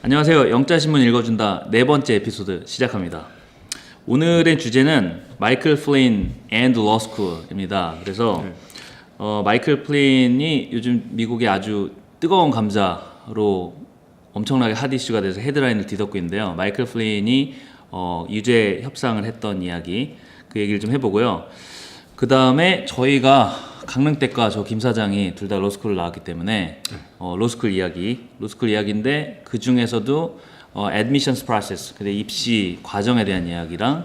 안녕하세요. 영자신문 읽어준다 네 번째 에피소드 시작합니다. 오늘의 주제는 마이클 플린 and Law School입니다. 그래서 마이클 플린이 요즘 미국의 아주 뜨거운 감자로 엄청나게 핫 이슈가 돼서 헤드라인을 뒤덮고 있는데요. 마이클 플린이 유죄 협상을 했던 이야기, 그 얘기를 좀 해보고요. 그 다음에 저희가 강릉댁과 저 김 사장이 둘 다 로스쿨을 나왔기 때문에 로스쿨 이야기인데 그 중에서도 admissions process, 근데 입시 과정에 대한 이야기랑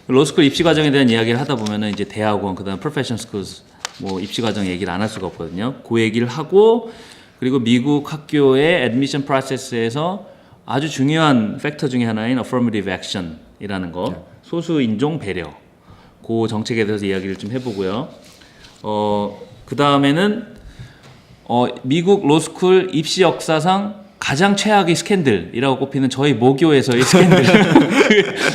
로스쿨 입시 과정에 대한 이야기를 하다 보면은 이제 대학원, 그다음 professional schools 뭐 입시 과정 얘기를 안 할 수가 없거든요. 그 얘기를 하고, 그리고 미국 학교의 admission process에서 아주 중요한 팩터 중에 하나인 affirmative action이라는 거, 소수 인종 배려, 그 정책에 대해서 이야기를 좀 해보고요. 그 다음에는 미국 로스쿨 입시 역사상 가장 최악의 스캔들이라고 꼽히는 저희 모교에서의 스캔들.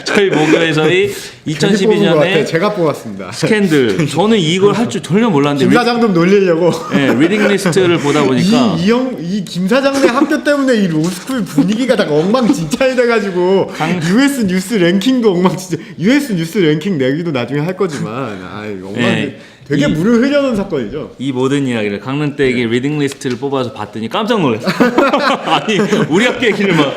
저희 모교에서의 2012년에 제가 뽑았습니다. 스캔들. 저는 이걸 할 줄 전혀 몰랐는데 김 사장 좀 놀리려고. 네, 리딩 리스트를 보다 보니까 이 김 사장네 학교 때문에 이 로스쿨 분위기가 다 엉망진창이 돼가지고 US 뉴스 랭킹도 엉망진창. US 뉴스 랭킹 내기도 나중에 할 거지만 되게 물을 흐려놓은 사건이죠. 이 모든 이야기를 강릉댁의 리딩 리스트를 뽑아서 봤더니 깜짝 놀랐어요. 아니 우리 학교 얘기를 막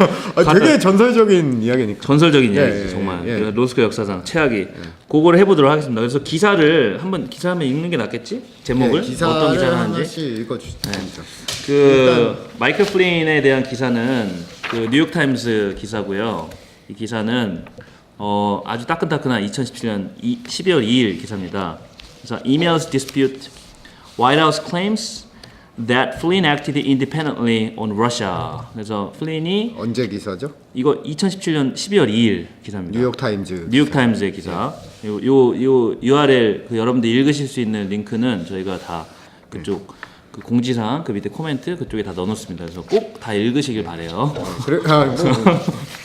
되게 전설적인 이야기니까. 전설적인 이야기죠. 정말 로스쿨 역사상 최악이. 그거를 해보도록 하겠습니다. 그래서 기사 한번 읽는 게 낫겠지? 제목을 어떤 기사를 하는지 읽어주시죠. 그 마이클 플린에 대한 기사는 그 뉴욕 타임스 기사고요. 이 기사는 아주 따끈따끈한 2017년 12월 2일 기사입니다. 그래서 emails dispute White House claims that Flynn acted independently on Russia. 그래서 플린이 언제 기사죠? 이거 2017년 12월 2일 기사입니다. 뉴욕 타임즈. 뉴욕 타임즈의 기사. 요 URL 그 여러분들 읽으실 수 있는 링크는 저희가 다 그쪽 그 공지사항 그 밑에 코멘트 그쪽에 다 넣어놓습니다. 그래서 꼭 다 읽으시길 바래요.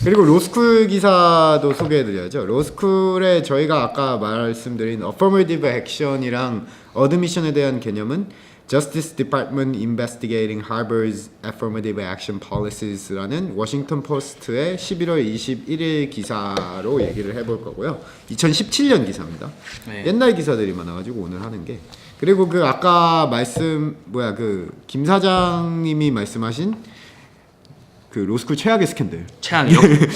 그리고 로스쿨 기사도 소개해드려야죠. 로스쿨에 저희가 아까 말씀드린 affirmative action이랑 admission에 대한 개념은 Justice Department Investigating Harvard's Affirmative Action Polices라는 워싱턴 포스트의 11월 21일 기사로 얘기를 해볼 거고요. 2017년 기사입니다. 네. 옛날 기사들이 많아가지고 오늘 하는 게. 그리고 그 아까 김 사장님이 말씀하신 그 로스쿨 최악의 스캔들.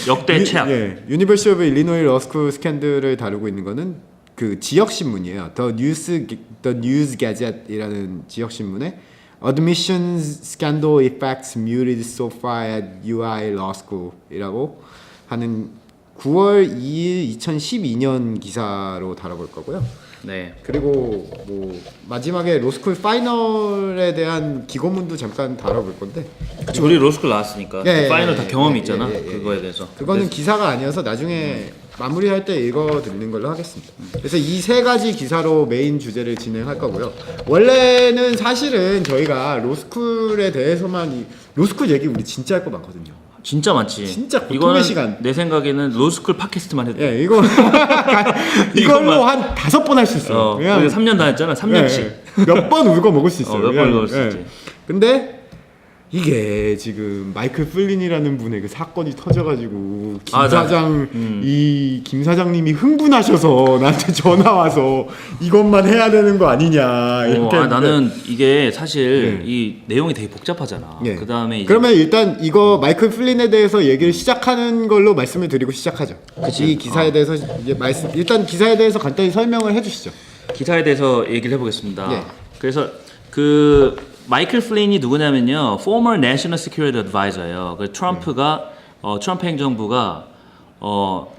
역대 최악. 유니버시티 오브 일리노이 로스쿨 스캔들을 다루고 있는 거는 그 지역 신문이에요. The News Gazette이라는 지역 신문에 Admissions Scandal Effects Muted So Far at UI Law School이라고 하는 9월 2일 2012년 기사로 다뤄볼 거고요. 네. 그리고 뭐 마지막에 로스쿨 파이널에 대한 기고문도 잠깐 다뤄볼 건데. 그치, 우리 로스쿨 나왔으니까 파이널 다 경험이 있잖아. 그거에 대해서. 그거는 기사가 아니어서 나중에 마무리할 때 읽어드리는 걸로 하겠습니다. 그래서 이 세 가지 기사로 메인 주제를 진행할 거고요. 원래는 사실은 저희가 로스쿨에 대해서만 로스쿨 얘기 우리 진짜 할 거 많거든요. 진짜 많지. 진짜 고통의 시간. 내 생각에는 로스쿨 팟캐스트만 해도. 이걸로 한 5번 할 수 있어요. 그냥 3년 다녔잖아. 3년씩. 몇 번 울고 먹을 수 있어요. 몇 번 울고 먹을 수 있지. 근데 이게 지금 마이클 플린이라는 분의 그 사건이 터져가지고 김 사장님이 흥분하셔서 나한테 전화 와서 이것만 해야 되는 거 아니냐 이렇게. 나는 이게 사실 이 내용이 되게 복잡하잖아. 그다음에 그러면 일단 이거 마이클 플린에 대해서 얘기를 시작하는 걸로 말씀을 드리고 시작하죠. 그치? 이 기사에 대해서 이제 일단 기사에 대해서 간단히 설명을 해주시죠. 기사에 대해서 얘기를 해보겠습니다. 그래서 그 마이클 플린이 누구냐면요, former National Security Advisor예요. 그 트럼프가 트럼프 행정부가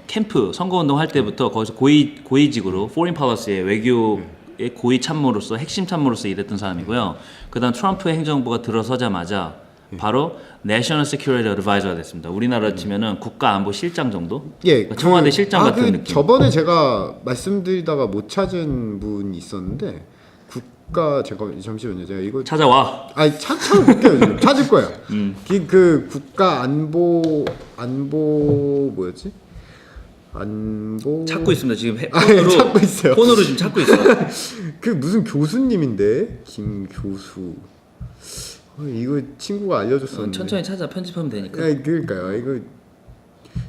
캠프 선거운동 할 때부터 거기서 고위직으로 Foreign Policy의 외교의 고위 참모로서 핵심 참모로서 일했던 사람이고요. 그다음 트럼프 행정부가 들어서자마자 바로 National Security Advisor가 됐습니다. 우리나라로 치면은 국가안보실장 정도? 청와대 실장 같은 느낌. 저번에 제가 말씀드리다가 못 찾은 분이 있었는데. 잠시만요. 제가 이거 찾아와. 찾아볼게요. 찾을 거예요. 그 국가 안보 뭐였지? 안보 찾고 있습니다. 지금 찾고 있어요. 폰으로 지금 찾고 있어. 그 무슨 교수님인데 김 교수. 이거 친구가 알려줬었는데. 천천히 찾아 편집하면 되니까. 그러니까요. 이거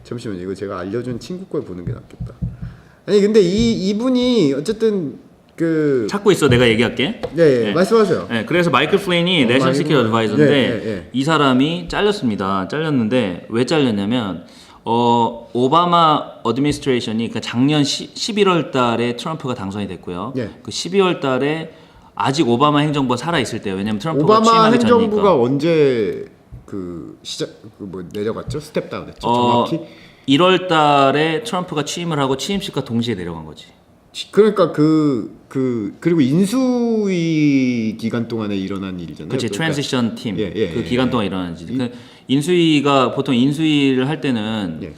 잠시만요. 이거 제가 알려준 친구 걸 보는 게 낫겠다. 아니 근데 이분이 어쨌든 그 찾고 있어. 내가 얘기할게. 네. 말씀하세요. 네, 그래서 마이클 플레인이 내셔널 시큐리티 어드바이저인데 예. 이 사람이 잘렸습니다. 잘렸는데 왜 잘렸냐면 오바마 어드미니스트레이션이 그 작년 11월 달에 트럼프가 당선이 됐고요. 예. 그 12월 달에 아직 오바마 행정부가 살아 있을 때요. 왜냐면 트럼프가 오바마 취임하기 행정부가 전이니까. 언제 그 시작 뭐 내려갔죠? 스텝 다운했죠. 정확히 1월 달에 트럼프가 취임을 하고 취임식과 동시에 내려간 거지. 그러니까 그리고 인수위 기간 동안에 일어난 일이잖아요. 그렇지. 트랜지션 팀. 예, 그 기간 동안 일어난 일이지. 그 인수위가 보통 인수위를 할 때는 예.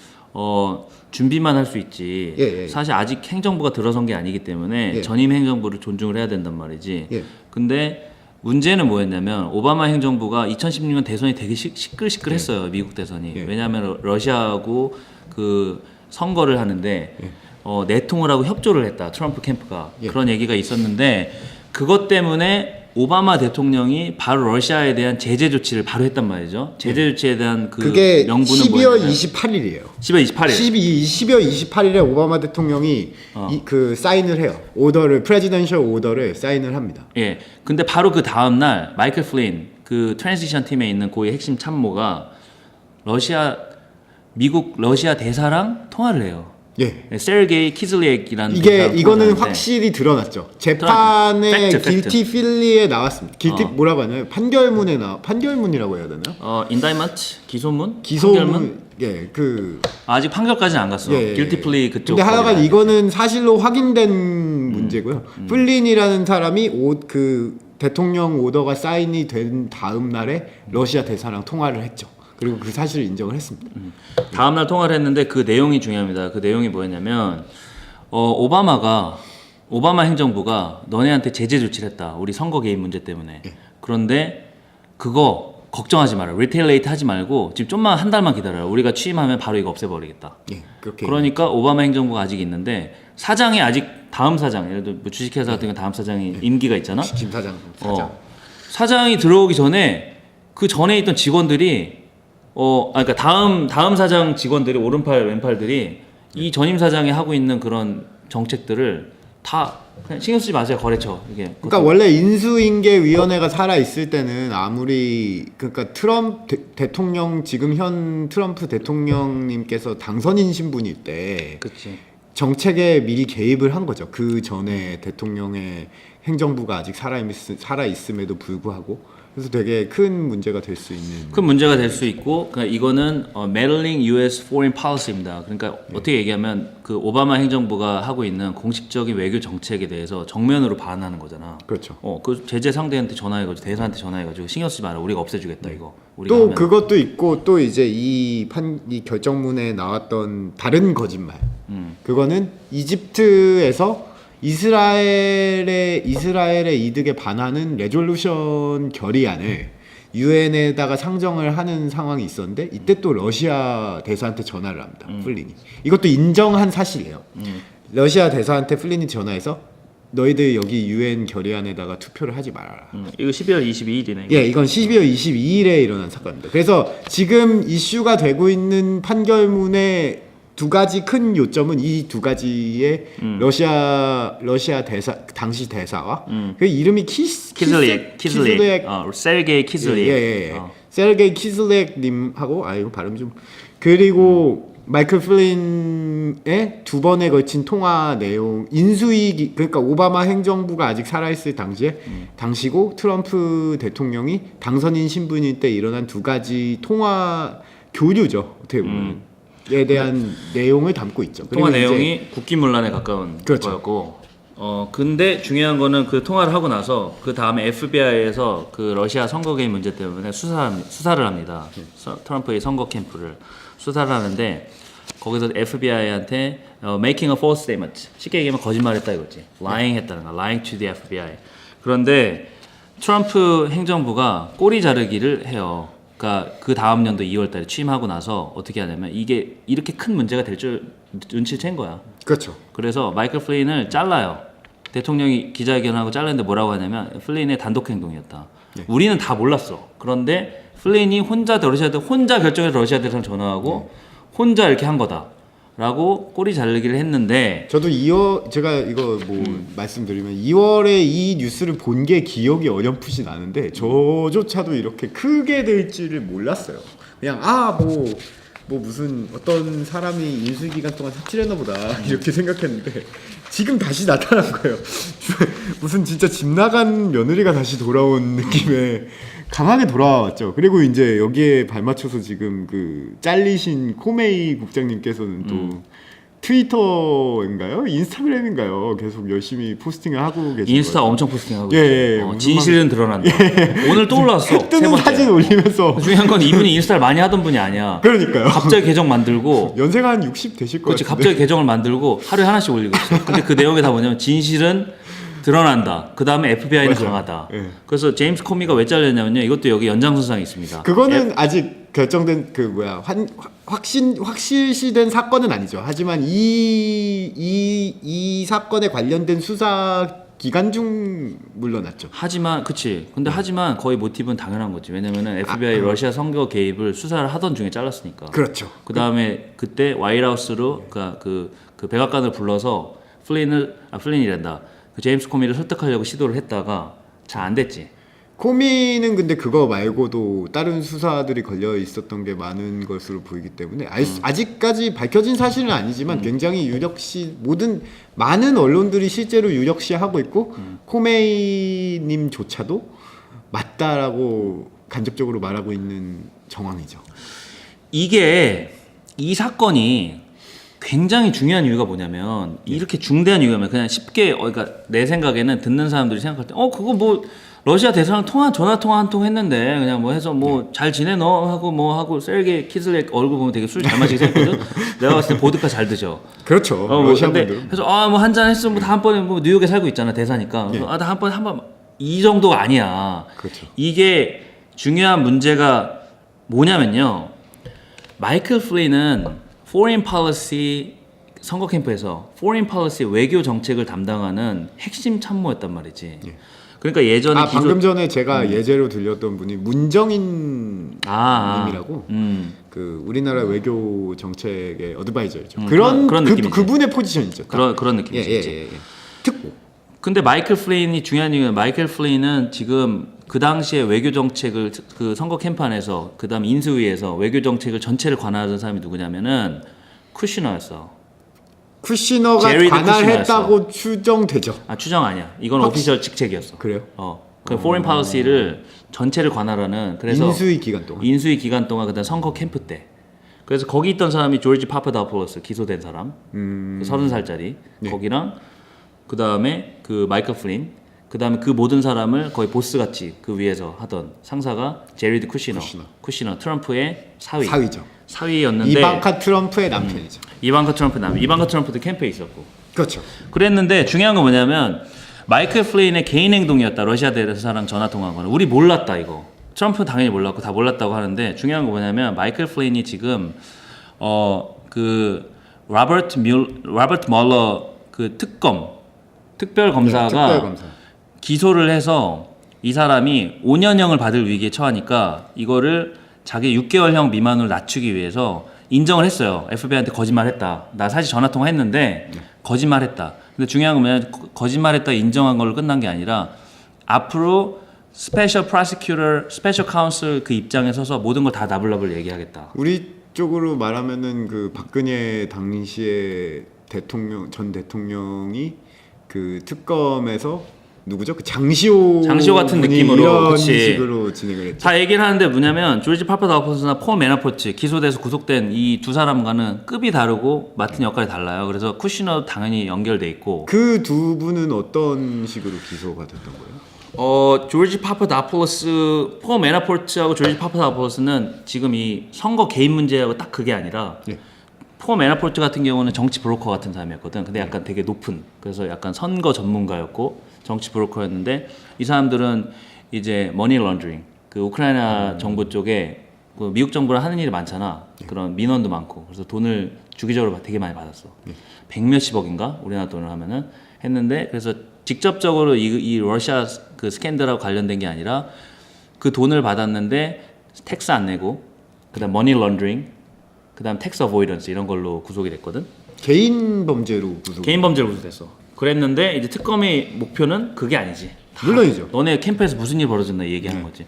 준비만 할 수 있지. 예. 사실 아직 행정부가 들어선 게 아니기 때문에 예. 전임 행정부를 존중을 해야 된단 말이지. 예. 근데 문제는 뭐였냐면 오바마 행정부가 2016년 대선이 되게 시끌시끌했어요. 미국 대선이. 예. 왜냐하면 러시아하고 그 선거를 하는데 내통을 하고 협조를 했다. 트럼프 캠프가. 예. 그런 얘기가 있었는데 그것 때문에 오바마 대통령이 바로 러시아에 대한 제재 조치를 바로 했단 말이죠. 제재 조치에 대한 그게 명분은 12월 뭐냐면 28일이에요. 12월 28일. 12월 28일에 오바마 대통령이 그 사인을 해요. 프레지던셜 오더를 사인을 합니다. 예. 근데 바로 그 다음 날 마이클 플린 그 트랜지션 팀에 있는 고위 핵심 참모가 미국 러시아 대사랑 통화를 해요. 예. 세르게이 키즐리액이라는 이거는 확실히 드러났죠. 재판에 팩트. 길티 필리에 나왔습니다. 길티 뭐라고 하나요? 판결문이라고 해야 되나요? 인다이먼트 기소문? 기소문 아직 판결까지는 안 갔어. 예. 길티 플리 그쪽. 근데 하여간 이거는 사실로 확인된 문제고요. 플린이라는 사람이 그 대통령 오더가 사인이 된 다음 날에 러시아 대사랑 통화를 했죠. 그리고 그 사실을 인정을 했습니다. 다음 날 통화를 했는데 그 내용이 중요합니다. 그 내용이 뭐였냐면 오바마 행정부가 너네한테 제재 조치를 했다. 우리 선거 개입 문제 때문에. 예. 그런데 그거 걱정하지 마라. 리테일레이트 하지 말고 지금 좀만 한 달만 기다려라. 우리가 취임하면 바로 이거 없애버리겠다. 예, 그렇게. 그러니까 오바마 행정부가 아직 있는데 사장이 아직 다음 사장, 예를 들어 뭐 주식회사 같은 거 다음 사장이 임기가 있잖아. 김 사장. 사장이 들어오기 전에 그 전에 있던 직원들이 그러니까 다음 사장 직원들이 오른팔 왼팔들이 이 전임 사장이 하고 있는 그런 정책들을 다 그냥 신경 쓰지 마세요. 거래처 이게. 그러니까 원래 인수인계위원회가 살아 있을 때는 아무리 그러니까 대통령 지금 현 트럼프 대통령님께서 당선인 신분일 때 그치. 정책에 미리 개입을 한 거죠. 그 전에 대통령의 행정부가 아직 살아 있음에도 불구하고. 그래서 되게 큰 문제가 될 수 있는. 큰 문제가 될 수 있고, 그러니까 이거는 meddling U.S. foreign policy입니다. 그러니까 어떻게 얘기하면 그 오바마 행정부가 하고 있는 공식적인 외교 정책에 대해서 정면으로 반하는 거잖아. 그렇죠. 그 제재 상대한테 전화해가지고 대사한테 전화해가지고 신경 쓰지 마라. 우리가 없애주겠다 이거. 또 하면. 그것도 있고 또 이제 이 결정문에 나왔던 다른 거짓말. 그거는 이집트에서 이스라엘의 이득에 반하는 레졸루션 결의안을 유엔에다가 상정을 하는 상황이 있었는데 이때 또 러시아 대사한테 전화를 합니다. 플린이. 이것도 인정한 사실이에요. 러시아 대사한테 플린이 전화해서 너희들 여기 유엔 결의안에다가 투표를 하지 말아라. 이거 12월 22일이네. 예, 이건 12월 22일에 일어난 사건입니다. 그래서 지금 이슈가 되고 있는 판결문의 두 가지 큰 요점은 이 두 가지의 러시아 당시 대사와 그 이름이 키즐리액, 세르게이 키즐리액. 예. 세르게이 키즐리액 님하고 이거 발음 좀 그리고 마이클 플린의 두 번에 걸친 통화 내용 인수위 그러니까 오바마 행정부가 아직 살아있을 당시고 트럼프 대통령이 당선인 신분일 때 일어난 두 가지 통화 교류죠. 어떻게 보면. 에 대한 내용을 담고 있죠. 통화 내용이 국기문란에 가까운 그렇죠. 거였고, 근데 중요한 거는 그 통화를 하고 나서 그 다음에 FBI에서 그 러시아 선거 개입 문제 때문에 수사를 합니다. 트럼프의 선거 캠프를 수사를 하는데 거기서 FBI한테 making a false statement, 쉽게 얘기하면 거짓말했다 이거지. lying 했다는 거, lying to the FBI. 그런데 트럼프 행정부가 꼬리 자르기를 해요. 그러니까 그 다음 년도 2월달에 취임하고 나서 어떻게 하냐면 이게 이렇게 큰 문제가 될 줄 눈치를 챈 거야. 그렇죠. 그래서 마이클 플린을 잘라요. 대통령이 기자회견하고 잘랐는데 뭐라고 하냐면 플린의 단독 행동이었다. 우리는 다 몰랐어. 그런데 플린이 혼자 결정해서 러시아 대사랑 전화하고 혼자 이렇게 한 거다라고 꼬리 자르기를 했는데 저도 2월 제가 이거 뭐 말씀드리면 2월에 이 뉴스를 본 게 기억이 어렴풋이 나는데 저조차도 이렇게 크게 될지를 몰랐어요. 그냥 뭐 무슨 어떤 사람이 인수위 기간 동안 삽질했나 보다 이렇게 생각했는데 지금 다시 나타난 거예요. 무슨 진짜 집 나간 며느리가 다시 돌아온 느낌에 강하게 돌아왔죠. 그리고 이제 여기에 발맞춰서 지금 그 잘리신 코메이 국장님께서는 또 트위터인가요? 인스타그램인가요? 계속 열심히 포스팅을 하고 계신 인스타 거예요. 엄청 포스팅하고 예, 있죠. 진실은 드러난다. 오늘 또 올라왔어. 세 뜨는 번째. 사진 올리면서 중요한 건 이분이 인스타를 많이 하던 분이 아니야. 그러니까요. 갑자기 계정 만들고 연세가 한 60 되실 것 그렇지, 같은데. 갑자기 계정을 만들고 하루에 하나씩 올리고 있어. 근데 그 내용이 다 뭐냐면 진실은 드러난다. 그 다음에 FBI는 맞아요. 강하다. 예. 그래서 제임스 코미가 왜 잘렸냐면요. 이것도 여기 연장선상에 있습니다. 그거는 아직 결정된 그 확실시된 사건은 아니죠. 하지만 이 사건에 관련된 수사 기간 중 물러났죠. 하지만 하지만 거의 모티브는 당연한 거지. 왜냐면은 FBI 러시아 선거 개입을 수사를 하던 중에 잘랐으니까. 그렇죠. 그 다음에 그때 와이트하우스로 그 백악관을 불러서 플린이란다. 그 제임스 코미를 설득하려고 시도를 했다가 잘 안 됐지. 코미는 근데 그거 말고도 다른 수사들이 걸려 있었던 게 많은 것으로 보이기 때문에 아직까지 밝혀진 사실은 아니지만 굉장히 많은 언론들이 실제로 유력시하고 있고 코메이님조차도 맞다라고 간접적으로 말하고 있는 정황이죠. 이 사건이 굉장히 중요한 이유가 뭐냐면 이렇게 중대한 이유가 그냥 쉽게 그러니까 내 생각에는 듣는 사람들이 생각할 때 그거 뭐 러시아 대사랑 전화 통화 한 통 했는데 그냥 뭐 해서 뭐 잘 지내 너 하고 세르게이 키슬렉 얼굴 보면 되게 술 잘 마시게 생겼거든. 내가 봤을 때 보드카 잘 드셔. 그렇죠. 러시아 근데 분들은. 그래서 뭐 한 잔 했으면 뭐 다음번에 뭐 뉴욕에 살고 있잖아 대사니까. 예. 나 한번 이 정도가 아니야. 그렇죠. 이게 중요한 문제가 뭐냐면요. 마이클 플린은 Foreign Policy 선거 캠프에서 Foreign Policy 외교 정책을 담당하는 핵심 참모였단 말이지. 예. 그러니까 예전에 방금 전에 제가 예제로 들렸던 분이 문정인 님이라고 그 우리나라 외교 정책의 어드바이저죠. 그런 느낌이지. 그분의 포지션이죠. 그런 느낌이지. 예. 특보. 근데 마이클 플린이 중요한 이유는 마이클 플린은 지금 그 당시에 외교 정책을 그 선거 캠프 안에서 그다음 인수위에서 외교 정책을 전체를 관할하던 사람이 누구냐면은 쿠시너였어. 쿠시너가 제리드 관할했다고 추정되죠. 추정 아니야. 이건 오피셜 직책이었어. 그래요? 그 포린 policy를 전체를 관할하는 그래서 인수위 기간 동안 그다음 선거 캠프 때. 그래서 거기 있던 사람이 조지 파파다폴로스 기소된 사람. 30살짜리. 네. 거기랑 그다음에 그 마이클 플린. 그다음에 그 모든 사람을 거의 보스 같이 그 위에서 하던 상사가 제리드 쿠시너 트럼프의 사위죠. 사위였는데 이방카 트럼프의 남편이죠. 이방카 트럼프도 캠프에 있었고. 그렇죠. 그랬는데 중요한 건 뭐냐면 마이클 플린의 개인 행동이었다. 러시아 대사랑 전화 통화한 거는 우리 몰랐다 이거. 트럼프는 당연히 몰랐고 다 몰랐다고 하는데 중요한 건 뭐냐면 마이클 플린이 지금 그 로버트 멀러 그 특별 검사가 기소를 해서 이 사람이 5년형을 받을 위기에 처하니까 이거를 자기 6개월형 미만으로 낮추기 위해서 인정을 했어요. FBI한테 거짓말했다. 나 사실 전화 통화했는데 거짓말했다. 근데 중요한 건 뭐냐면 거짓말했다 인정한 걸로 끝난 게 아니라 앞으로 스페셜 프로시큐터, 스페셜 카운슬 그 입장에 서서 모든 걸 다 나불나불 얘기하겠다. 우리 쪽으로 말하면은 그 박근혜 당시에 전 대통령이 그 특검에서 누구죠? 그 장시호 같은 느낌으로 이런 그치. 식으로 진행을 했죠. 다 얘기를 하는데 뭐냐면 조지 파파다우포스나 폴 매나포트 기소돼서 구속된 이 두 사람과는 급이 다르고 맡은 역할이 달라요. 그래서 쿠시너 당연히 연결돼 있고 그 두 분은 어떤 식으로 기소가 됐던 거예요? 조지 파파다우포스, 폴 매나포트하고 조지 파파다우포스는 지금 이 선거 개입 문제하고 딱 그게 아니라 예. 폴 매나포트 같은 경우는 정치 브로커 같은 사람이었거든. 근데 약간 되게 높은 그래서 약간 선거 전문가였고 정치 브로커였는데 이 사람들은 이제 머니 런더링 그 우크라이나 정부 쪽에 그 미국 정부랑 하는 일이 많잖아. 그런 민원도 많고 그래서 돈을 주기적으로 되게 많이 받았어. 100몇십억인가 우리나라 돈을 하면은 했는데 그래서 직접적으로 이 러시아 그 스캔들하고 관련된 게 아니라 그 돈을 받았는데 텍스 안 내고 그다음 머니 런더링, 그다음 텍스 어보이던스 이런 걸로 구속이 됐거든. 개인 범죄로 구속. 개인 범죄로 구속됐어. 그랬는데 이제 특검의 목표는 그게 아니지. 물론이죠. 너네 캠프에서 무슨 일 벌어졌나 얘기하는 거지.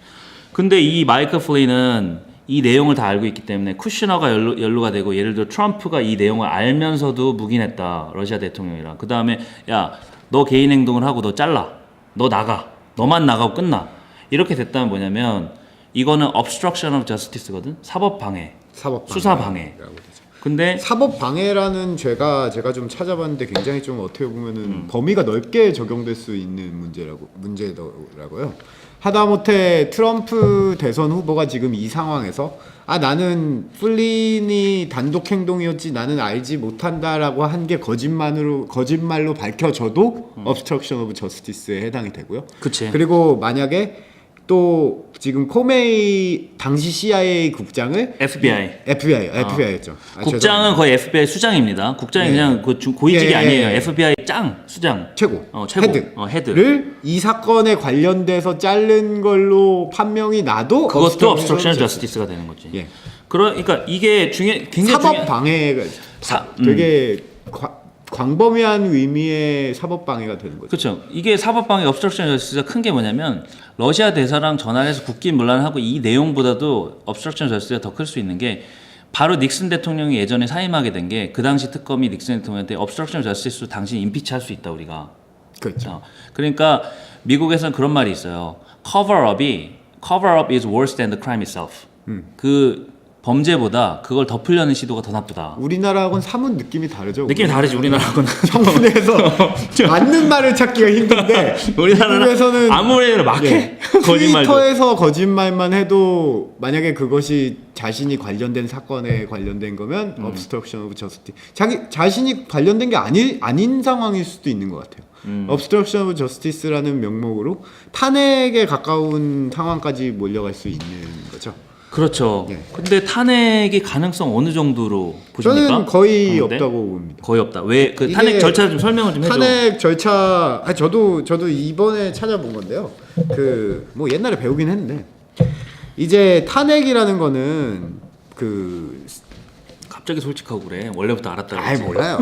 근데 이 마이클 플린은 이 내용을 다 알고 있기 때문에 쿠시너가 연루가 되고, 예를 들어 트럼프가 이 내용을 알면서도 묵인했다, 러시아 대통령이랑. 그 다음에 야, 너 개인 행동을 하고 너 잘라, 너 나가, 너만 나가고 끝나, 이렇게 됐다면 뭐냐면 이거는 obstruction of justice거든. 사법 방해, 수사 방해. 근데 사법 방해라는 죄가 제가 좀 찾아봤는데 굉장히 좀 어떻게 보면은 범위가 넓게 적용될 수 있는 문제더라고요. 하다못해 트럼프 대선 후보가 지금 이 상황에서 나는 플린이 단독 행동이었지 나는 알지 못한다라고 한 게 거짓말로 밝혀져도 obstruction of justice에 해당이 되고요. 그치. 그리고 만약에 또 지금 코메이 당시 CIA 국장을 FBI였죠. 국장은 거의 FBI 수장입니다. 국장이 그냥 그 고위직이 아니에요. FBI 짱 수장 최고 최고 헤드를 이 사건에 관련돼서 자른 걸로 판명이 나도 그것도 obstruction of justice가 되는 거지. 예. 그러니까 이게 굉장히 사법 방해가 되게 광범위한 의미의 사법 방해가 되는 거죠. 그렇죠. 이게 사법 방해 obstruction of justice가 큰 게 뭐냐면 러시아 대사랑 전화를 해서 국기문란하고 이 내용보다도 obstruction of justice가 더 클 수 있는 게 바로 닉슨 대통령이 예전에 사임하게 된 게 그 당시 특검이 닉슨 대통령한테 obstruction of justice로 당신 임피치할 수 있다 우리가. 그렇죠. 그러니까 미국에서는 그런 말이 있어요. cover up is worse than the crime itself. 그 범죄보다 그걸 덮으려는 시도가 더 나쁘다. 우리나라하고는 사뭇 느낌이 다르죠. 느낌이 다르지. 우리나라하고는 청문회에서 맞는 말을 찾기가 힘든데 우리나라는 아무래도 막해. 거짓말도. 트위터에서 거짓말만 해도 만약에 그것이 자신이 관련된 사건에 관련된 거면 obstruction of justice. 자신이 관련된 게 아닌 상황일 수도 있는 것 같아요. obstruction of justice라는 명목으로 탄핵에 가까운 상황까지 몰려갈 수 있는 거죠. 그렇죠. 예. 근데 탄핵의 가능성 어느 정도로 보십니까? 저는 거의 없다고 봅니다. 거의 없다. 왜 그 탄핵 절차 좀 설명을 좀 해줘. 탄핵 절차, 저도 이번에 찾아본 건데요. 뭐 옛날에 배우긴 했는데 이제 탄핵이라는 거는 갑자기 솔직하고 그래. 원래부터 알았다 그랬지. 몰라요.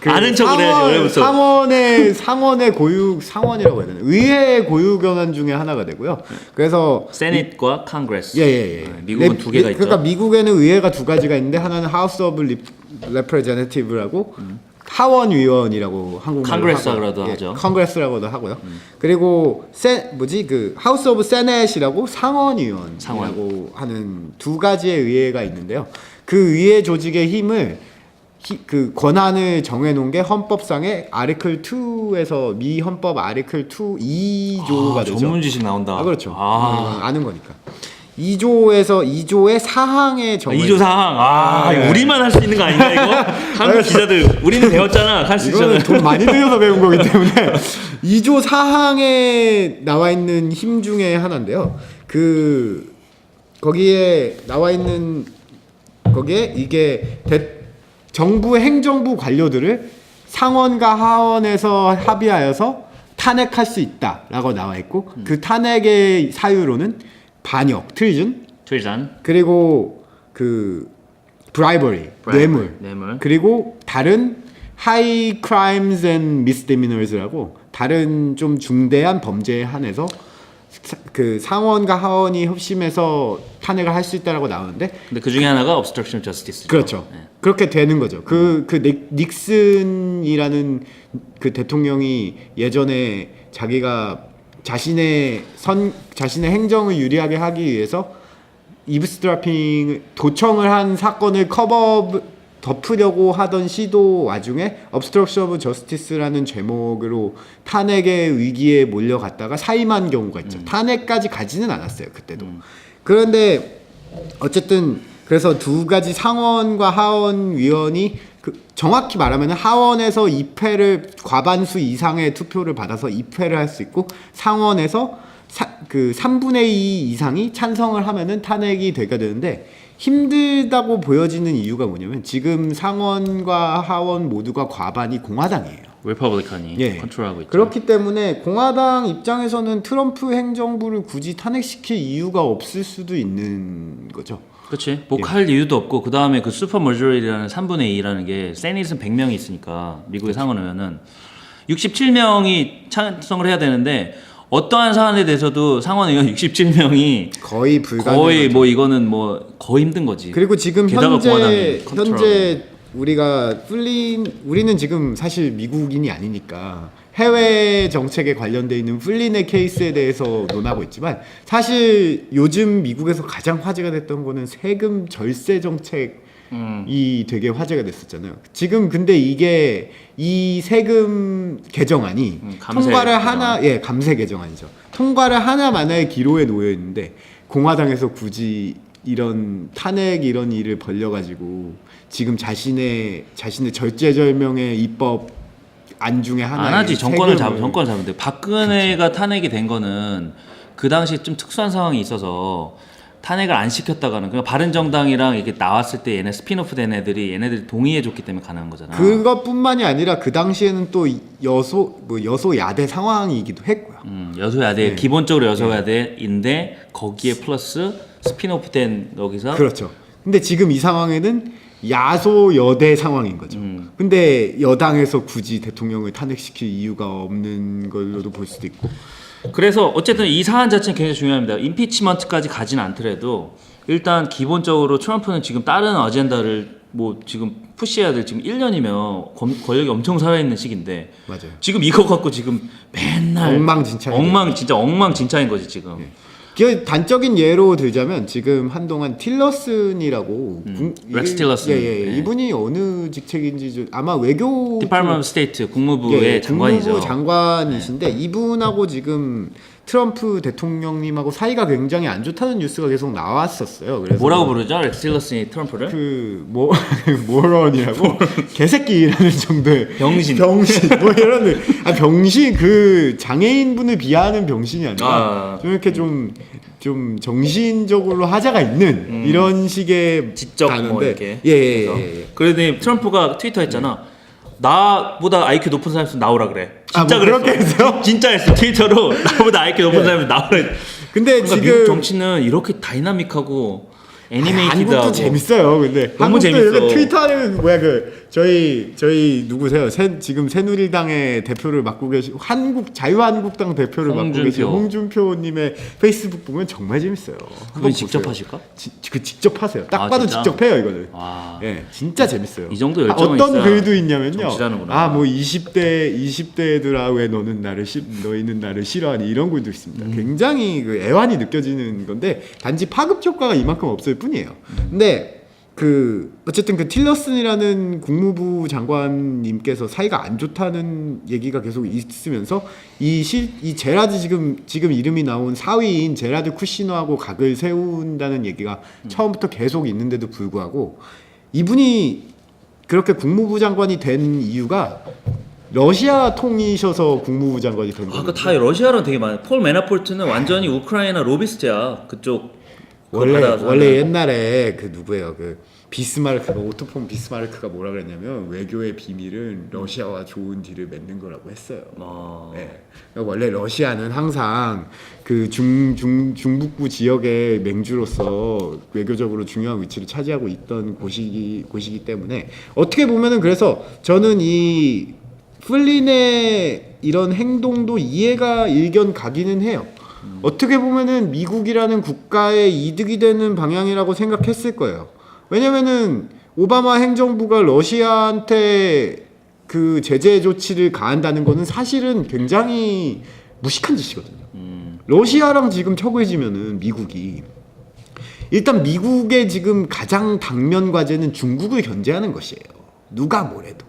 아는 척을 해야지 원래부터. 상원의 고유 상원이라고 해야 되나? 의회의 고유 권한 중에 하나가 되고요. 그래서 세닛과 컨그레스. 예. 미국은 두 개가 있죠. 그러니까 미국에는 의회가 두 가지가 있는데 하나는 House of Representative라고 하원의원이라고 컨그레스라고도 하죠. 컨그레스라고도 하고요. 그리고 House of Senate이라고 상원의원이라고 하는 두 가지의 의회가 있는데요. 그 의회 조직의 힘을 그 권한을 정해놓은 게 헌법상의 아티클 2에서 미 헌법 아티클 2 2조가 되죠. 전문 지식 나온다. 그렇죠. 아는 거니까. 2조의 사항에 정해. 2조 사항. 네. 우리만 할 수 있는 거 아닌가 이거? 한국 기자들 우리는 배웠잖아. 할 수 있잖아. 이거는 돈 많이 들여서 배운 거기 때문에 2조 사항에 나와 있는 힘 중에 하나인데요. 거기에 나와 있는 이게 정부 행정부 관료들을 상원과 하원에서 합의하여서 탄핵할 수 있다라고 나와 있고 그 탄핵의 사유로는 반역, 트리전, 그리고 bribery, 뇌물, 그리고 다른 high crimes and misdemeanors라고 다른 좀 중대한 범죄에 한해서 상원과 하원이 협심해서 탄핵을 할 수 있다라고 나오는데 근데 그 중에 하나가 obstruction of justice. 그렇죠. 네. 그렇게 되는 거죠. 닉슨이라는 그 대통령이 예전에 자기가 자신의 행정을 유리하게 하기 위해서 이브스드라핑 도청을 한 사건을 덮으려고 하던 시도 와중에 obstruction of justice라는 제목으로 탄핵의 위기에 몰려갔다가 사임한 경우가 있죠. 탄핵까지 가지는 않았어요. 그때도. 그런데 어쨌든 그래서 두 가지 상원과 하원 위원이 정확히 말하면 하원에서 2패를 과반수 이상의 투표를 받아서 2패를 할 수 있고 상원에서 3분의 2 이상이 찬성을 하면은 탄핵이 되게 되는데 힘들다고 보여지는 이유가 뭐냐면 지금 상원과 하원 모두가 과반이 공화당이에요. 리퍼블리칸이 예. 컨트롤하고 있죠. 그렇기 때문에 공화당 입장에서는 트럼프 행정부를 굳이 탄핵시킬 이유가 없을 수도 있는 거죠. 그렇지. 뭐 할 이유도 없고 그 다음에 그 슈퍼 머저리라는 3분의 2라는 게 세닛은 100명이 있으니까 미국의 상원의원은 67명이 찬성을 해야 되는데 어떠한 사안에 대해서도 상원의원 67명이 거의 불가능. 거의 뭐 이거는 뭐 거의 힘든 거지. 그리고 지금 게다가 공화당이 현재 우리가 우리는 지금 사실 미국인이 아니니까 해외 정책에 관련돼 있는 플린의 케이스에 대해서 논하고 있지만 사실 요즘 미국에서 가장 화제가 됐던 거는 세금 절세 정책이 되게 화제가 됐었잖아요. 지금 근데 이게 이 세금 개정안이 감세 통과를 개정안. 하나 감세 개정안이죠. 통과를 하나만의 기로에 놓여 있는데 공화당에서 굳이 이런 탄핵 이런 일을 벌려가지고 지금 자신의 절제절명의 입법 안 중에 하나 안 하지. 정권을 잡으면 돼. 박근혜가 탄핵이 된 거는 그 당시 좀 특수한 상황이 있어서 탄핵을 안 시켰다가는 그러니까 바른정당이랑 이렇게 나왔을 때 얘네 스피노프 된 애들이 얘네들이 동의해줬기 때문에 가능한 거잖아. 그것뿐만이 아니라 그 당시에는 또 여소야대 상황이기도 했고요. 여소야대 네. 기본적으로 여소야대인데 거기에 플러스 스피노프 된 여기서 그렇죠. 근데 지금 이 상황에는 야소여대 상황인 거죠. 근데 여당에서 굳이 대통령을 탄핵시킬 이유가 없는 걸로도 볼 수도 있고. 그래서 어쨌든 이 사안 자체는 굉장히 중요합니다. 임피치먼트까지 가진 않더라도 일단 기본적으로 트럼프는 지금 다른 어젠다를 뭐 지금 푸시해야 될 지금 1년이면 권력이 엄청 살아있는 시기인데 맞아요. 지금 이거 갖고 지금 맨날 진짜 엉망진창인 거지 지금. 그 단적인 예로 들자면 지금 한동안 틸러슨이라고 렉스 틸러슨. 예. 이분이 어느 직책인지 아마 외교 디파트먼트 오브 스테이트 국무부의 장관이죠. 국무부 장관이신데 이분하고 지금 트럼프 대통령님하고 사이가 굉장히 안 좋다는 뉴스가 계속 나왔었어요. 그래서 뭐라고 부르죠? 렉스 틸러슨이 트럼프를? 모런이라고 개새끼라는 정도의 병신 뭐 이런 병신 그 장애인분을 비하하는 병신이 아니라 좀 이렇게 좀 정신적으로 하자가 있는 이런 식의 지적 가는데 뭐 이렇게. 예. 그러더니 트럼프가 트위터 했잖아. 나보다 IQ 높은 사람 있으면 나오라 그래. 진짜 뭐 그렇게 했어요? 진짜 했어. 트위터로 나보다 IQ 높은 사람이 나오라. 근데 그러니까 미국 지금 정치는 이렇게 다이나믹하고 애니메이티드하고 한국도 재밌어요. 근데 너무 한국도 재밌어. 이렇게 트위터는 뭐야 저희 누구세요? 지금 새누리당의 대표를 맡고 계신 자유한국당 대표를 맡고 계신 홍준표님의 페이스북 보면 정말 재밌어요. 그분 직접 하실까? 직접 하세요. 딱 봐도 진짜? 직접 해요 이거는. 와. 예, 진짜 재밌어요. 이 정도 열정은 어떤 있어야 글도 있냐면요. 정치자는구나. 뭐 20대들아 왜 너희는 나를 싫어하니 이런 글도 있습니다. 굉장히 그 애환이 느껴지는 건데 단지 파급 효과가 이만큼 없을 뿐이에요. 근데 어쨌든 그 틸러슨이라는 국무부 장관님께서 사이가 안 좋다는 얘기가 계속 있으면서 이 제라드 지금 이름이 나온 사위인 제라드 쿠시너하고 각을 세운다는 얘기가 처음부터 계속 있는데도 불구하고 이분이 그렇게 국무부 장관이 된 이유가 러시아 통이셔서 국무부 장관이 된 거예요. 아까 다 러시아랑 되게 많아. 폴 매나포트는 완전히 우크라이나 로비스트야. 그쪽. 원래 옛날에 그 누구예요? 그 비스마르크가 오토폰 비스마르크가 뭐라 그랬냐면 외교의 비밀은 러시아와 좋은 딜을 맺는 거라고 했어요. 네. 그러니까 원래 러시아는 항상 그 중북부 지역의 맹주로서 외교적으로 중요한 위치를 차지하고 있던 곳이기 때문에 어떻게 보면은 그래서 저는 이 플린의 이런 행동도 이해가 일견 가기는 해요. 어떻게 보면은 미국이라는 국가의 이득이 되는 방향이라고 생각했을 거예요. 왜냐면은 오바마 행정부가 러시아한테 그 제재 조치를 가한다는 거는 사실은 굉장히 무식한 짓이거든요. 러시아랑 지금 척해지면은 미국이 일단 미국의 지금 가장 당면 과제는 중국을 견제하는 것이에요. 누가 뭐래도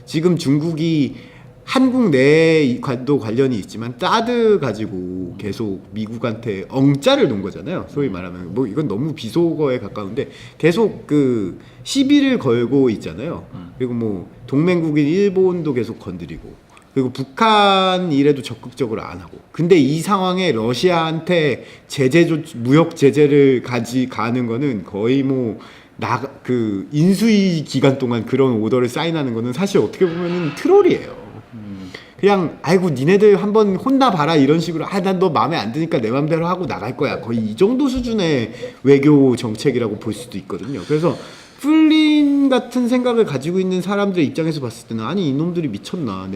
지금 중국이 한국 내에도 관련이 있지만 사드 가지고 계속 미국한테 엉짜를 놓은 거잖아요. 소위 말하면 뭐 이건 너무 비속어에 가까운데 계속 그 시비를 걸고 있잖아요. 그리고 뭐 동맹국인 일본도 계속 건드리고 그리고 북한 일에도 적극적으로 안 하고. 근데 이 상황에 러시아한테 무역 제재를 가는 거는 거의 뭐 인수위 기간 동안 그런 오더를 사인하는 거는 사실 어떻게 보면은 트롤이에요. 그냥 아이고 니네들 한번 혼나봐라 이런 식으로 난 너 마음에 안 드니까 내 맘대로 하고 나갈 거야 거의 이 정도 수준의 외교 정책이라고 볼 수도 있거든요. 그래서 플린 같은 생각을 가지고 있는 사람들 입장에서 봤을 때는 아니 이놈들이 미쳤나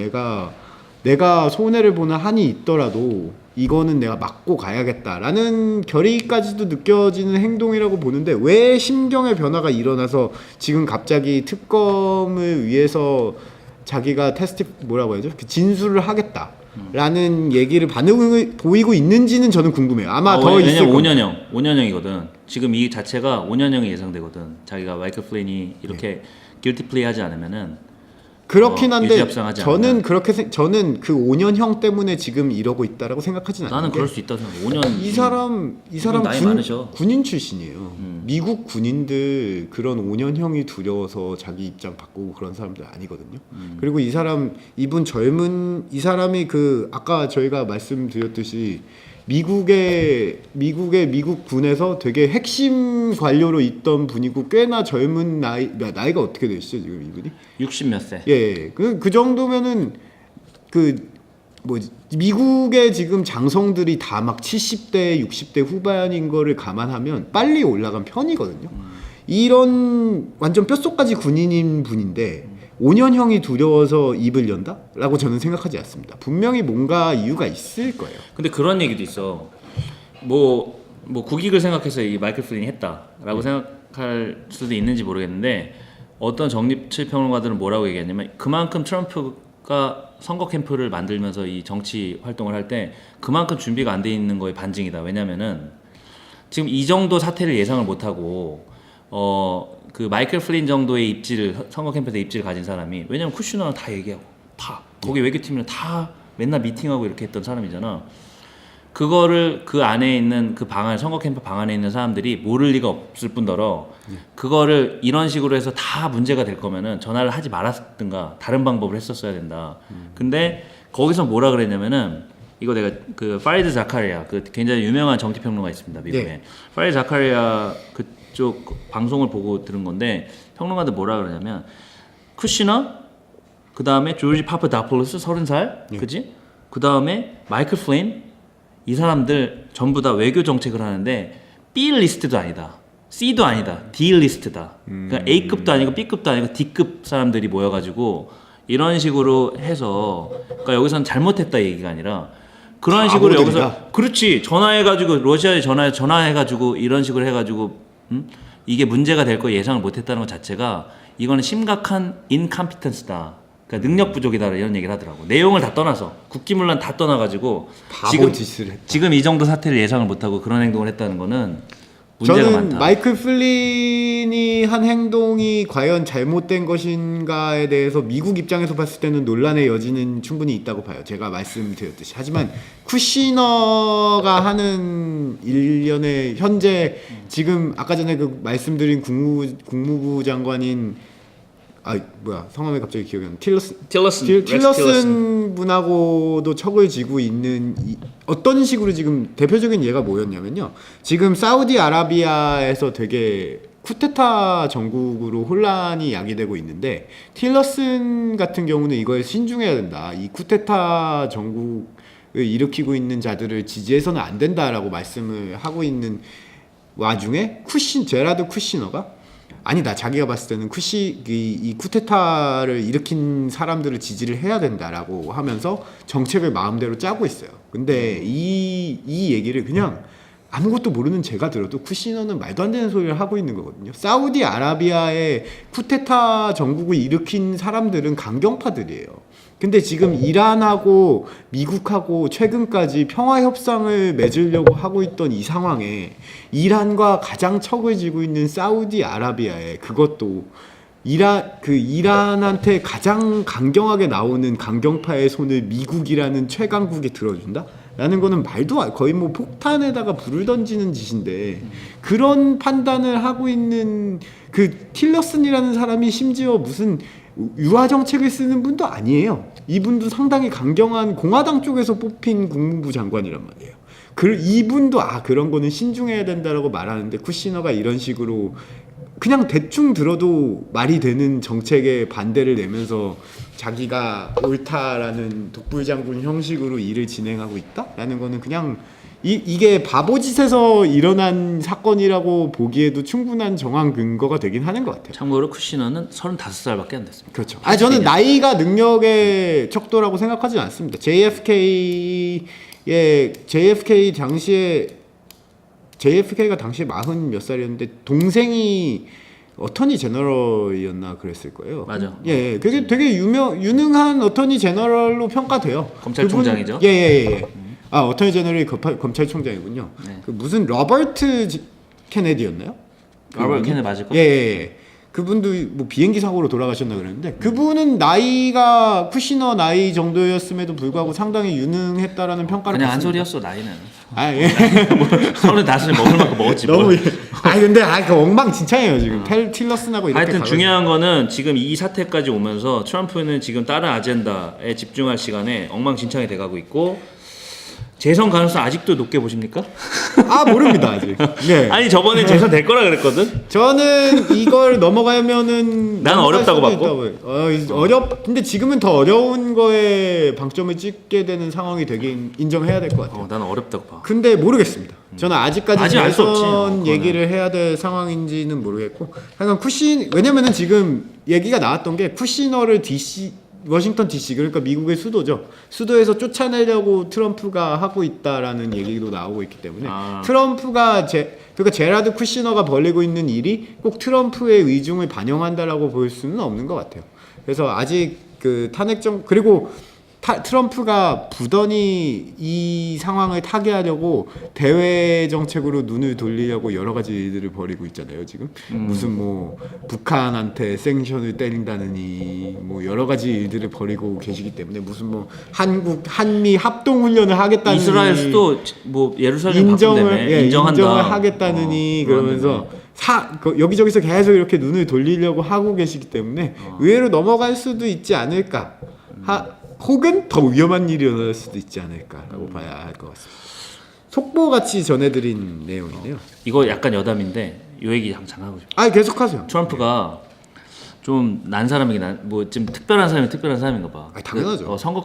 내가 손해를 보는 한이 있더라도 이거는 내가 맞고 가야겠다라는 결의까지도 느껴지는 행동이라고 보는데 왜 심경의 변화가 일어나서 지금 갑자기 특검을 위해서 자기가 뭐라고 해야죠? 그 진술을 하겠다라는 얘기를 반응을 보이고 있는지는 저는 궁금해요. 아마 더 있을 왜냐면 5년형이거든. 지금 이 자체가 5년형이 예상되거든. 자기가 마이클 플린이 이렇게 길티 플레이 하지 않으면은 그렇긴 한데 저는 저는 그 5년형 때문에 지금 이러고 있다라고 생각하진 않는데 나는 그럴 수 있다고 생각해. 5년 이 사람 나이 많으셔. 군인 출신이에요. 미국 군인들 그런 5년형이 두려워서 자기 입장 바꾸고 그런 사람들 아니거든요. 그리고 이분 젊은 이 사람이 그 아까 저희가 말씀드렸듯이 미국 군에서 되게 핵심 관료로 있던 분이고 꽤나 젊은 나이가 어떻게 되시죠 지금 이분이? 60 몇 세. 예, 그 정도면은 미국의 지금 장성들이 다 막 70대, 60대 후반인 거를 감안하면 빨리 올라간 편이거든요. 이런 완전 뼛속까지 군인인 분인데 5년형이 두려워서 입을 연다? 라고 저는 생각하지 않습니다. 분명히 뭔가 이유가 있을 거예요. 근데 그런 얘기도 있어. 뭐 국익을 생각해서 이 마이클 플린이 했다라고 생각할 수도 있는지 모르겠는데 어떤 적립칠 평론가들은 뭐라고 얘기했냐면 그만큼 트럼프가 선거 캠프를 만들면서 이 정치 활동을 할 때 그만큼 준비가 안 돼 있는 거에 반증이다. 왜냐면은 지금 이 정도 사태를 예상을 못하고 그 마이클 플린 정도의 선거 캠프에서 입지를 가진 사람이 왜냐면 쿠슈너랑 다 얘기하고 다 거기 외교팀이랑 다 맨날 미팅하고 이렇게 했던 사람이잖아. 그거를 그 안에 있는 선거 캠프 방 안에 있는 사람들이 모를 리가 없을 뿐더러 그거를 이런 식으로 해서 다 문제가 될 거면은 전화를 하지 말았든가 다른 방법을 했었어야 된다. 근데 거기서 뭐라 그랬냐면은 이거 내가 그 파리드 자카리아 그 굉장히 유명한 정치평론가 있습니다 미국에. 네. 파리드 자카리아 그쪽 방송을 보고 들은 건데 평론가들 뭐라 그러냐면 쿠시너 그 다음에 조지 파파다폴로스 30살 그지? 그 다음에 마이클 플린 이 사람들 전부 다 외교 정책을 하는데 B 리스트도 아니다, C도 아니다, D 리스트다. 그러니까 A급도 아니고 B급도 아니고 D급 사람들이 모여가지고 이런 식으로 해서 그러니까 여기서는 잘못했다 얘기가 아니라 그런 식으로 여기서 그렇지 전화해가지고 러시아에 전화해가지고 이런 식으로 해가지고 이게 문제가 될 거 예상을 못했다는 것 자체가 이거는 심각한 인컴피턴스다. 그러니까 능력 부족이다 이런 얘기를 하더라고. 내용을 다 떠나서 국기문란 다 떠나가지고 지금 이 정도 사태를 예상을 못하고 그런 행동을 했다는 거는 문제가 저는 많다. 마이클 플린이 한 행동이 과연 잘못된 것인가에 대해서 미국 입장에서 봤을 때는 논란의 여지는 충분히 있다고 봐요. 제가 말씀드렸듯이. 하지만 쿠시너가 하는 일련의 현재 지금 아까 전에 그 말씀드린 국무부 장관인 성함이 갑자기 기억이 안 나. 틸러슨 분하고도 척을 지고 있는 어떤 식으로 지금 대표적인 예가 뭐였냐면요. 지금 사우디아라비아에서 되게 쿠데타 정국으로 혼란이 야기되고 있는데 틸러슨 같은 경우는 이거에 신중해야 된다. 이 쿠데타 정국을 일으키고 있는 자들을 지지해서는 안 된다라고 말씀을 하고 있는 와중에 제라드 쿠시너가 아니다. 자기가 봤을 때는 이 쿠데타를 일으킨 사람들을 지지를 해야 된다라고 하면서 정책을 마음대로 짜고 있어요. 근데 이 얘기를 그냥 아무것도 모르는 제가 들어도 쿠시너는 말도 안 되는 소리를 하고 있는 거거든요. 사우디아라비아의 쿠데타 정국을 일으킨 사람들은 강경파들이에요. 근데 지금 이란하고 미국하고 최근까지 평화 협상을 맺으려고 하고 있던 이 상황에 이란과 가장 척을 지고 있는 사우디아라비아에 그것도 이란한테 가장 강경하게 나오는 강경파의 손을 미국이라는 최강국이 들어준다? 라는 거는 거의 뭐 폭탄에다가 불을 던지는 짓인데 그런 판단을 하고 있는 그 틸러슨이라는 사람이 심지어 무슨 유화 정책을 쓰는 분도 아니에요. 이분도 상당히 강경한 공화당 쪽에서 뽑힌 국무부 장관이란 말이에요. 이분도 그런 거는 신중해야 된다라고 말하는데 쿠시너가 이런 식으로 그냥 대충 들어도 말이 되는 정책에 반대를 내면서 자기가 옳다라는 독불장군 형식으로 일을 진행하고 있다라는 거는 그냥 이게 바보짓에서 일어난 사건이라고 보기에도 충분한 정황 근거가 되긴 하는 것 같아요. 참고로 쿠시너는 35살밖에 안 됐습니다. 그렇죠. 저는 나이가 능력의 척도라고 생각하지 않습니다. JFK가 당시에 40 몇 살이었는데 동생이 어터니 제너럴이었나 그랬을 거예요. 맞아. 예, 그게 되게 유능한 어터니 제너럴로 평가돼요. 검찰총장이죠. 예. 어터니 제너럴이 검찰총장이군요. 네. 그 무슨 로버트 케네디였나요? 로버트 케네디 맞을 거? 예. 그분도 뭐 비행기 사고로 돌아가셨나 그랬는데 그분은 나이가 쿠시너 나이 정도였음에도 불구하고 상당히 유능했다라는 평가를 그냥 한 받습니다. 소리였어 나이는. 예. 35에 먹을 만큼 먹었지. 너무 뭘. 근데 그 엉망진창이에요 지금. 틸러슨하고 이렇게 하여튼 가가지고. 중요한 거는 지금 이 사태까지 오면서 트럼프는 지금 다른 아젠다에 집중할 시간에 엉망진창이 돼가고 있고 재선 가능성 아직도 높게 보십니까? 모릅니다 아직. 네. 아니 저번에 재선 될 거라 그랬거든. 저는 이걸 넘어가면은 난 어렵다고 봤고. 근데 지금은 더 어려운 거에 방점을 찍게 되는 상황이 되긴 인정해야 될 것 같아요. 난 어렵다고 봐. 근데 모르겠습니다. 저는 아직까지 아직 알수 없지. 재선 얘기를 해야 될 상황인지는 모르겠고. 하여간 왜냐면은 지금 얘기가 나왔던 게 쿠시너를 워싱턴 DC 그러니까 미국의 수도죠. 수도에서 쫓아내려고 트럼프가 하고 있다라는 얘기도 나오고 있기 때문에 트럼프가 그러니까 제라드 쿠시너가 벌이고 있는 일이 꼭 트럼프의 의중을 반영한다라고 볼 수는 없는 것 같아요. 그래서 아직 그 그리고 트럼프가 부단히 이 상황을 타개하려고 대외 정책으로 눈을 돌리려고 여러 가지 일들을 벌이고 있잖아요 지금. 무슨 뭐 북한한테 생션을 때린다느니 뭐 여러 가지 일들을 벌이고 계시기 때문에 무슨 뭐 한미 합동 훈련을 하겠다는 이스라엘 수도 뭐 예루살렘 인정을 인정한다. 하겠다느니 그러면서 여기저기서 계속 이렇게 눈을 돌리려고 하고 계시기 때문에 의외로 넘어갈 수도 있지 않을까. 혹은 더 위험한 일이 일어날 수도 있지 않을까라고 봐야 할 것 같습니다. 속보같이 전해드린 내용이네요. 이거 약간 여담인데 이 얘기 잠깐 하고 싶어요. 계속하세요. 트럼프가 좀 난 사람이긴 뭐 좀 특별한 사람인가 봐. 당연하죠. 선거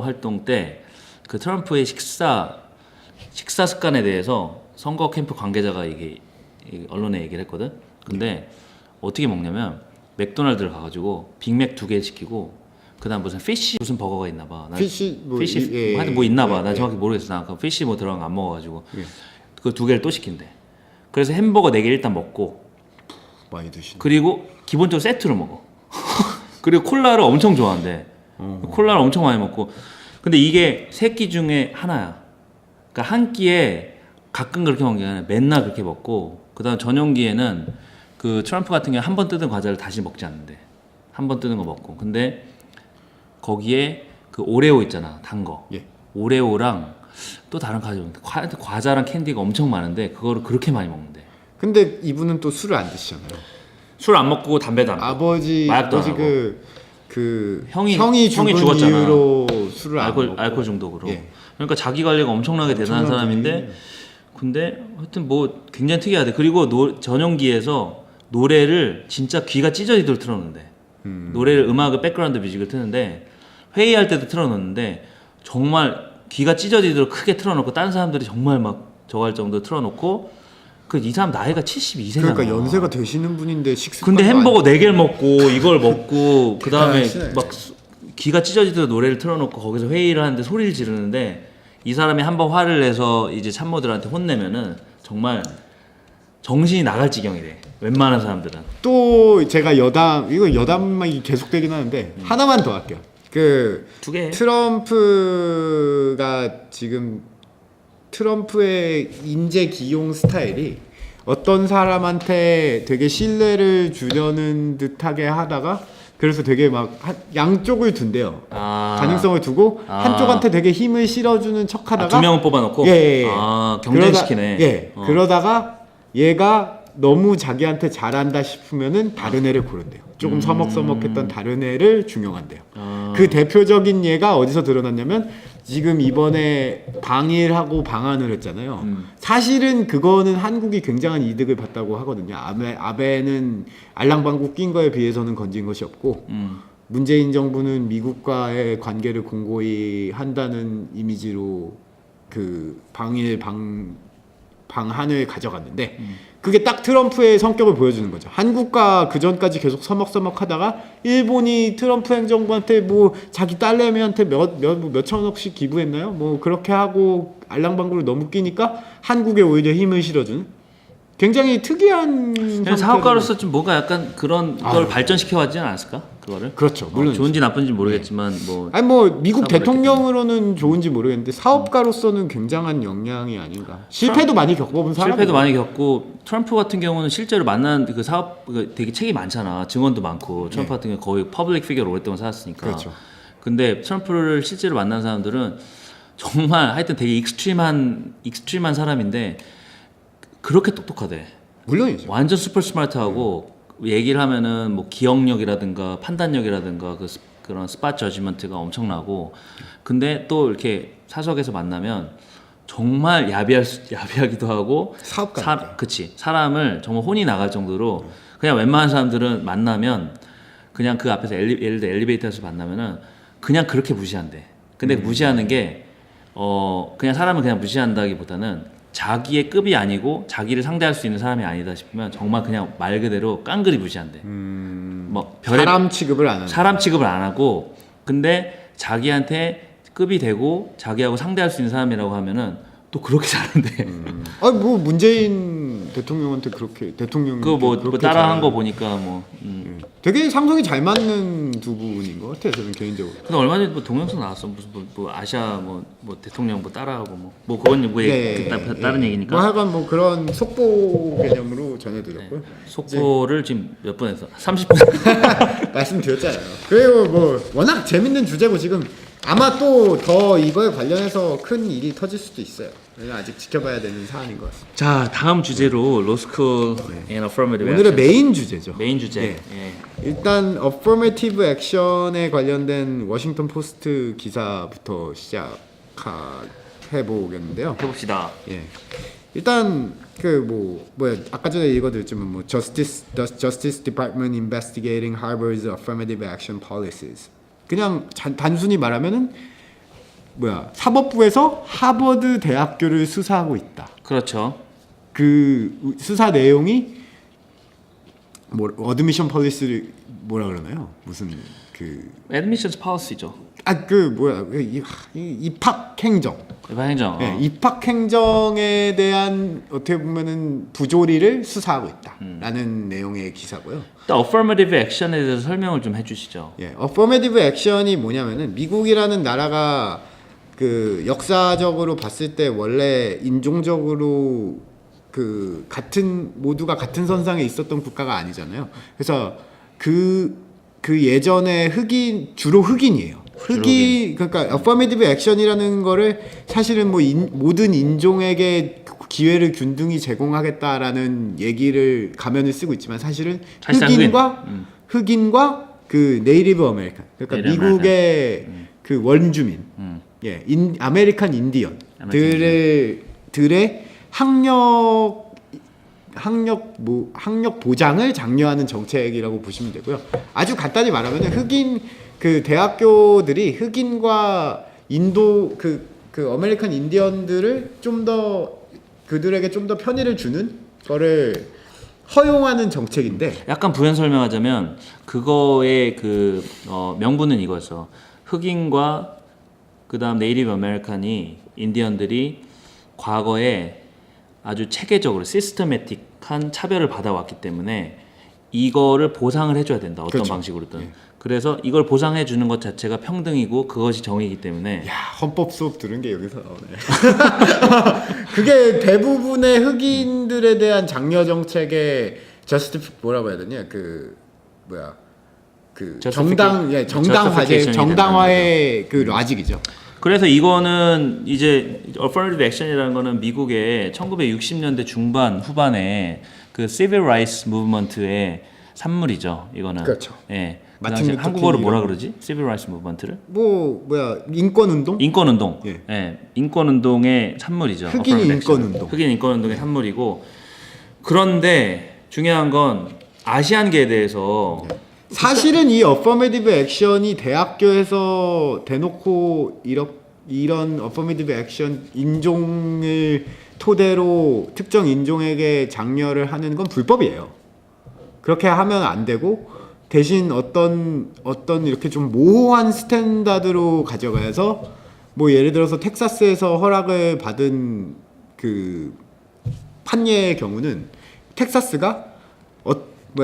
활동 때 그 트럼프의 식사 습관에 대해서 선거 캠프 관계자가 이게 언론에 얘기를 했거든. 근데 어떻게 먹냐면 맥도날드를 가가지고 빅맥 2개 시키고 그다음 무슨 피쉬 무슨 버거가 있나봐. 하여튼 뭐 있나봐. 난 정확히 모르겠어. 나 그 피쉬 뭐 들어간 거 안 먹어가지고 그 2개를 또 시킨대. 그래서 햄버거 4개 일단 먹고 많이 드시네. 그리고 기본적으로 세트로 먹어. 그리고 콜라를 엄청 좋아한대. 콜라를 엄청 많이 먹고. 근데 이게 3끼 중에 하나야. 그러니까 한 끼에 가끔 그렇게 먹는 게 아니라 맨날 그렇게 먹고 그다음 저녁기에는 그 트럼프 같은 경우 한 번 뜯은 과자를 다시 먹지 않는데 한 번 뜯은 거 먹고. 근데 거기에 그 오레오 있잖아, 단 거. 오레오랑 또 다른 과자랑 캔디가 엄청 많은데 그거를 그렇게 많이 먹는데. 근데 이분은 또 술을 안 드시잖아요. 술 안 먹고 담배도 안 먹고. 마약도 안 하고. 그 형이 죽은 죽었잖아. 이유로 술을 안 먹고. 알코올 중독으로. 그러니까 자기 관리가 엄청나게 대단한 사람인데 근데 하여튼 뭐 굉장히 특이하대. 그리고 전용기에서 노래를 진짜 귀가 찢어지도록 틀어놓는데 음악을 백그라운드 뮤직을 트는데 회의할 때도 틀어놓는데 정말 귀가 찢어지도록 크게 틀어놓고 다른 사람들이 정말 막 저거 할 정도로 틀어놓고 이 사람 나이가 72세잖아. 그러니까 연세가 되시는 분인데 근데 햄버거 4개를 먹고 이걸 먹고 그 다음에 막 귀가 찢어지도록 노래를 틀어놓고 거기서 회의를 하는데 소리를 지르는데 이 사람이 한번 화를 내서 이제 참모들한테 혼내면은 정말 정신이 나갈 지경이래. 웬만한 사람들은. 또 제가 이거 여담만 계속되긴 하는데 하나만 더 할게요. 그 2개. 트럼프의 인재 기용 스타일이 어떤 사람한테 되게 신뢰를 주려는 듯하게 하다가 그래서 되게 막 양쪽을 둔대요. 가능성을 두고 한쪽한테 되게 힘을 실어주는 척하다가 2명을 뽑아놓고 경쟁시키네. 그러다가 얘가 너무 자기한테 잘한다 싶으면은 다른 애를 고른대요. 조금 서먹서먹했던 다른 애를 중용한대요. 그 대표적인 예가 어디서 드러났냐면 지금 이번에 방일하고 방한을 했잖아요. 사실은 그거는 한국이 굉장한 이득을 봤다고 하거든요. 아베는 알랑방구 낀 거에 비해서는 건진 것이 없고 문재인 정부는 미국과의 관계를 공고히 한다는 이미지로 그 방한을 가져갔는데 그게 딱 트럼프의 성격을 보여주는 거죠. 한국과 그 전까지 계속 서먹서먹하다가 일본이 트럼프 행정부한테 뭐 자기 딸내미한테 몇천억씩 기부했나요? 뭐 그렇게 하고 알랑방구를 너무 끼니까 한국에 오히려 힘을 실어주는 굉장히 특이한 사업가로서 좀 뭔가 약간 그런 걸 발전시켜 왔지 않았을까? 그거를? 그렇죠. 물론 좋은지 나쁜지 모르겠지만 뭐 아니 뭐 미국 대통령으로는 좋은지 모르겠는데 사업가로서는 굉장한 역량이 아닌가. 실패도 많이 겪어본 사람. 실패도 많이 겪고 트럼프 같은 경우는 실제로 만난 그 사업 되게 책이 많잖아. 증언도 많고 트럼프 같은 경우 거의 퍼블릭 피겨로 오랫동안 살았으니까. 그렇죠. 근데 트럼프를 실제로 만난 사람들은 정말 하여튼 되게 익스트림한 사람인데 그렇게 똑똑하대. 물론이죠. 완전 슈퍼 스마트하고 얘기를 하면은 뭐 기억력이라든가 판단력이라든가 그런 스팟 저지먼트가 엄청나고 근데 또 이렇게 사석에서 만나면 정말 야비하기도 하고 사업가. 그치 사람을 정말 혼이 나갈 정도로 그냥 웬만한 사람들은 만나면 그냥 그 앞에서 예를 들어 엘리베이터에서 만나면은 그냥 그렇게 무시한대. 근데 무시하는 게 그냥 사람을 그냥 무시한다기보다는 자기의 급이 아니고 자기를 상대할 수 있는 사람이 아니다 싶으면 정말 그냥 말 그대로 깡그리 무시한대. 뭐 사람 취급을 안 하는. 사람 취급을 안 하고 근데 자기한테 급이 되고 자기하고 상대할 수 있는 사람이라고 하면은 또 그렇게 잘한대. 아니 뭐 문재인 대통령한테 그렇게 대통령 그뭐 따라한 거 보니까 뭐. 되게 상성이 잘 맞는 두 분인 것 같아요. 저는 개인적으로. 근데 얼마 전에 뭐 동영상 나왔어. 무슨 뭐 아시아 뭐 대통령 뭐 따라하고 뭐 그건 뭐 다른 얘기니까. 뭐 하여간 뭐 그런 속보 개념으로 전해드렸고요. 속보를 지금 몇 분 했어? 30분. 말씀드렸잖아요. 그리고 뭐 워낙 재밌는 주제고 지금 아마 또 더 이거에 관련해서 큰 일이 터질 수도 있어요. 왜냐 아직 지켜봐야 되는 사안인 것 같습니다. 자 다음 주제로 로스쿨 and affirmative 오늘의 action. 메인 주제죠. 메인 주제. 네. 예. 일단 affirmative action에 관련된 워싱턴 포스트 기사부터 시작해 보겠는데요. 해봅시다. 예. 일단 그 뭐야 아까 전에 읽어드렸지만 뭐 Justice Department investigating Harvard's affirmative action policies. 그냥 단순히 말하면은 뭐야 사법부에서 하버드 대학교를 수사하고 있다. 그렇죠. 그 수사 내용이 뭐 어드미션 폴리시를 뭐라 그러나요? 무슨 그 admissions policy죠. 그 뭐야 입학 행정. 입학 행정. 네, 입학 행정에 대한 어떻게 보면은 부조리를 수사하고 있다라는 내용의 기사고요. 일단 affirmative action에 대해서 설명을 좀 해주시죠. 예, affirmative action이 뭐냐면은 미국이라는 나라가 그 역사적으로 봤을 때 원래 인종적으로 그 모두가 같은 선상에 있었던 국가가 아니잖아요. 그래서 그 예전에 주로 흑인이에요. 그러니까 affirmative action이라는 거를 사실은 뭐 모든 인종에게 기회를 균등히 제공하겠다라는 얘기를 가면을 쓰고 있지만 사실은 흑인과 그 네이티브 아메리칸 그러니까 미국의 그 원주민 아메리칸 인디언들의 학력 보장을 장려하는 정책이라고 보시면 되고요. 아주 간단히 말하면 흑인 그 대학교들이 흑인과 인도 그 아메리칸 인디언들을 그들에게 좀 더 편의를 주는 거를 허용하는 정책인데 약간 부연 설명하자면 그거의 명분은 이거였어. 흑인과 그다음 네이티브 아메리칸이 인디언들이 과거에 아주 체계적으로 시스테매틱한 차별을 받아왔기 때문에 이거를 보상을 해줘야 된다. 어떤 그렇죠. 방식으로든. 예. 그래서 이걸 보상해 주는 것 자체가 평등이고 그것이 정의이기 때문에. 야 헌법 수업 들은 게 여기서 나오네. 그게 대부분의 흑인들에 대한 장려 정책의 뭐라고 해야 되냐 정당화의 그 로직이죠. 그래서 이거는 이제 affirmative action이라는 거는 미국의 1960년대 중반 후반에 그 civil rights movement의 산물이죠. 이거는. 그렇죠. 예. 그 당시 한국어로 뭐라 그러지? Civil Rights Movement를? 인권 운동? 인권 운동. 예. 예. 인권 운동의 산물이죠. 흑인 Affirmative 인권 Action. 운동. 흑인 인권 운동의 산물이고 그런데 중요한 건 아시안계에 대해서 사실은 이 어퍼메이티브 액션이 대학교에서 대놓고 이런 어퍼메이티브 액션 인종을 토대로 특정 인종에게 장려를 하는 건 불법이에요. 그렇게 하면 안 되고 대신 어떤 이렇게 좀 모호한 스탠다드로 가져가서 뭐 예를 들어서 텍사스에서 허락을 받은 그 판례의 경우는 텍사스가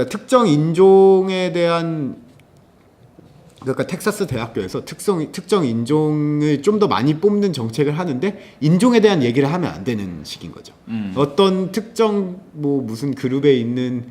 특정 인종에 대한 그러니까 텍사스 대학교에서 특정 인종을 좀 더 많이 뽑는 정책을 하는데 인종에 대한 얘기를 하면 안 되는 식인 거죠. 어떤 특정 뭐 무슨 그룹에 있는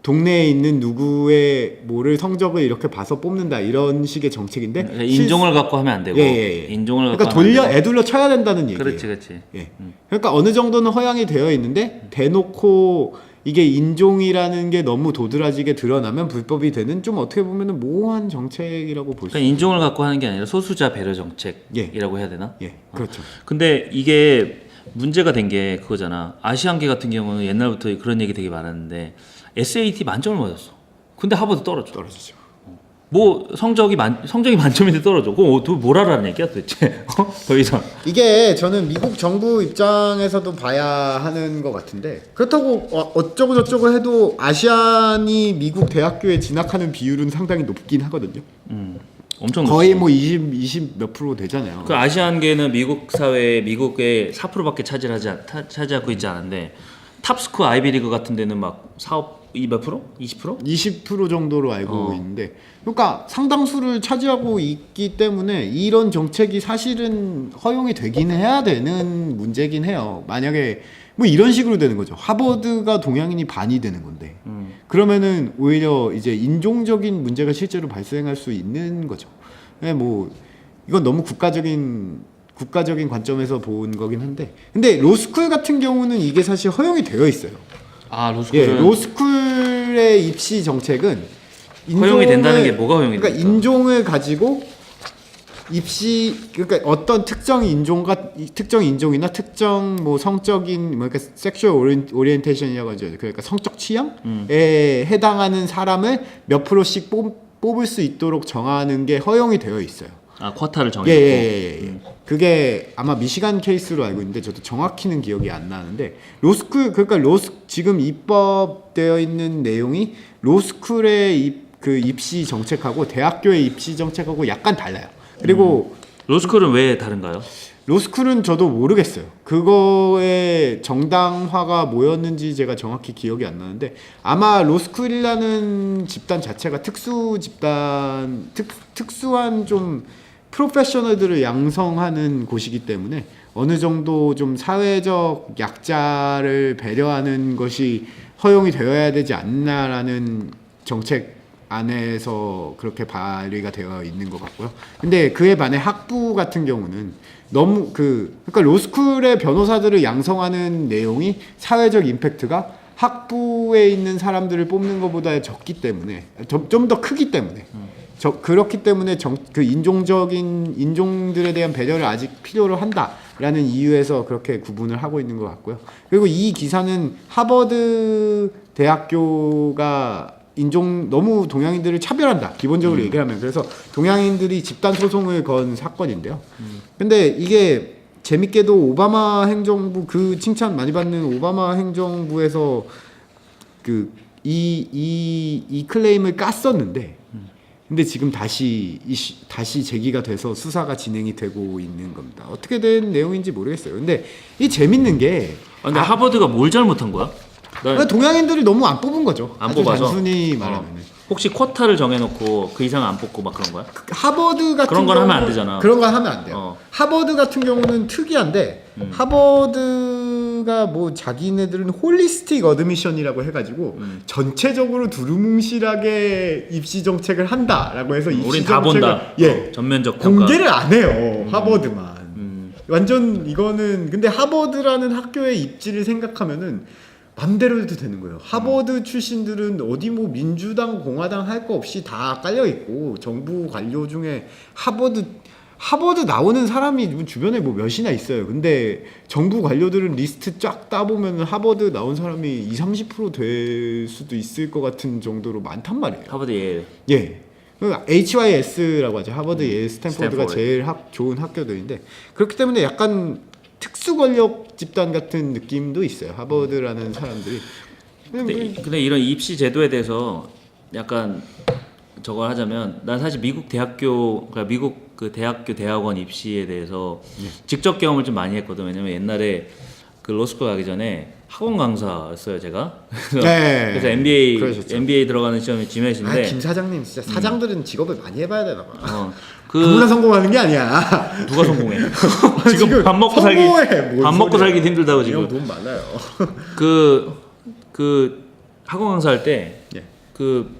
동네에 있는 누구의 뭐를 성적을 이렇게 봐서 뽑는다 이런 식의 정책인데 그러니까 인종을 갖고 하면 안 되고 인종을 그러니까 갖고 하면 안 되고. 애둘러 쳐야 된다는 얘기예요. 그렇지. 예. 그러니까 어느 정도는 허용이 되어 있는데 대놓고 이게 인종이라는 게 너무 도드라지게 드러나면 불법이 되는 좀 어떻게 보면은 모호한 정책이라고 볼 수 그러니까 있어요. 인종을 갖고 하는 게 아니라 소수자 배려 정책이라고 해야 되나? 예, 그렇죠. 근데 이게 문제가 된 게 그거잖아. 아시안계 같은 경우는 옛날부터 그런 얘기 되게 많았는데 SAT 만점을 맞았어. 근데 하버드 떨어지죠. 뭐 성적이 만점인데 떨어져. 그럼 뭘 하라는 얘기야 도대체? 더 이상. 이게 저는 미국 정부 입장에서도 봐야 하는 것 같은데 그렇다고 어쩌고 저쩌고 해도 아시안이 미국 대학교에 진학하는 비율은 상당히 높긴 하거든요. 엄청 거의 높지. 뭐 20 몇 프로 되잖아요. 그 아시안계는 미국 사회에 미국의 4%밖에 차지하고 있지 않은데 탑스코어 아이비리그 같은 데는 막 사업 몇 프로? 20%? 20% 정도로 알고 있는데 그러니까 상당수를 차지하고 있기 때문에 이런 정책이 사실은 허용이 되긴 해야 되는 문제긴 해요. 만약에 뭐 이런 식으로 되는 거죠. 하버드가 동양인이 반이 되는 건데 그러면은 오히려 이제 인종적인 문제가 실제로 발생할 수 있는 거죠. 뭐 이건 너무 국가적인 관점에서 본 거긴 한데 근데 로스쿨 같은 경우는 이게 사실 허용이 되어 있어요. 아 로스쿨은 로스쿨의 입시 정책은 허용이 된다는 게 뭐가 허용이 그러니까 됩니까? 인종을 가지고 그러니까 어떤 특정 인종이나 특정 뭐 성적인 그러니까 섹슈얼 오리엔테이션이라고 하죠. 그러니까 성적 취향에 해당하는 사람을 몇 프로씩 뽑을 수 있도록 정하는 게 허용이 되어 있어요. 아 쿼타를 정했고. 예. 그게 아마 미시간 케이스로 알고 있는데 저도 정확히는 기억이 안 나는데 지금 입법되어 있는 내용이 로스쿨의 입시 정책하고 대학교의 입시 정책하고 약간 달라요. 그리고 로스쿨은 왜 다른가요? 로스쿨은 저도 모르겠어요. 그거의 정당화가 뭐였는지 제가 정확히 기억이 안 나는데 아마 로스쿨이라는 집단 자체가 특수한 좀 프로페셔널들을 양성하는 곳이기 때문에 어느 정도 좀 사회적 약자를 배려하는 것이 허용이 되어야 되지 않나라는 정책 안에서 그렇게 발의가 되어 있는 것 같고요. 근데 그에 반해 학부 같은 경우는 너무 그러니까 로스쿨의 변호사들을 양성하는 내용이 사회적 임팩트가 학부에 있는 사람들을 뽑는 것보다 적기 때문에 좀 더 크기 때문에 그렇기 때문에 그 인종들에 대한 배려를 아직 필요로 한다라는 이유에서 그렇게 구분을 하고 있는 것 같고요. 그리고 이 기사는 하버드 대학교가 너무 동양인들을 차별한다. 기본적으로 얘기하면 그래서 동양인들이 집단 소송을 건 사건인데요. 근데 이게 재밌게도 오바마 행정부 칭찬 많이 받는 오바마 행정부에서 이 클레임을 깠었는데 근데 지금 다시 제기가 돼서 수사가 진행이 되고 있는 겁니다. 어떻게 된 내용인지 모르겠어요. 근데 이 재밌는 게 근데 하버드가 뭘 잘못한 거야? 그러니까 동양인들이 너무 안 뽑은 거죠. 안 아주 뽑아서? 단순히 말하면. 혹시 쿼타를 정해놓고 그 이상 안 뽑고 막 그런 거야? 하버드 같은 그런 건 하면 안 되잖아. 그런 건 하면 안 돼요. 하버드 같은 경우는 특이한데 하버드가 뭐 자기네들은 홀리스틱 어드미션이라고 해가지고 전체적으로 두루뭉실하게 입시 정책을 한다라고 해서 입시 우린 다 정책을 본다. 전면적 평가. 공개를 안 해요. 하버드만. 완전 이거는 근데 하버드라는 학교의 입지를 생각하면은 맘대로 해도 되는 거예요. 하버드 출신들은 어디 뭐 민주당, 공화당 할 거 없이 다 깔려 있고 정부 관료 중에 하버드 나오는 사람이 주변에 뭐 몇이나 있어요. 근데 정부 관료들은 리스트 쫙 따보면 하버드 나온 사람이 20-30%될 수도 있을 것 같은 정도로 많단 말이에요. 하버드 예일. 예. HYS라고 하죠. 하버드, 예일, 스탠포드가 스탠포드. 제일 좋은 학교들인데 그렇기 때문에 약간 특수 권력 집단 같은 느낌도 있어요. 하버드라는 사람들이. 근데 이런 입시 제도에 대해서 약간 저걸 하자면 난 사실 미국 대학교 그러니까 미국 그 대학교 대학원 입시에 대해서 직접 경험을 좀 많이 했거든. 왜냐면 옛날에 그 로스쿨 가기 전에 학원 강사였어요 제가. 그래서 MBA 들어가는 시험이 GMAT인데. 김 사장님 진짜 사장들은 직업을 많이 해봐야 되나 봐. 그 아무나 성공하는 게 아니야. 누가 성공해? 지금 밥 먹고 살기 힘들다고 지금. 돈 많아요. 그 학원 강사할 때 예. 그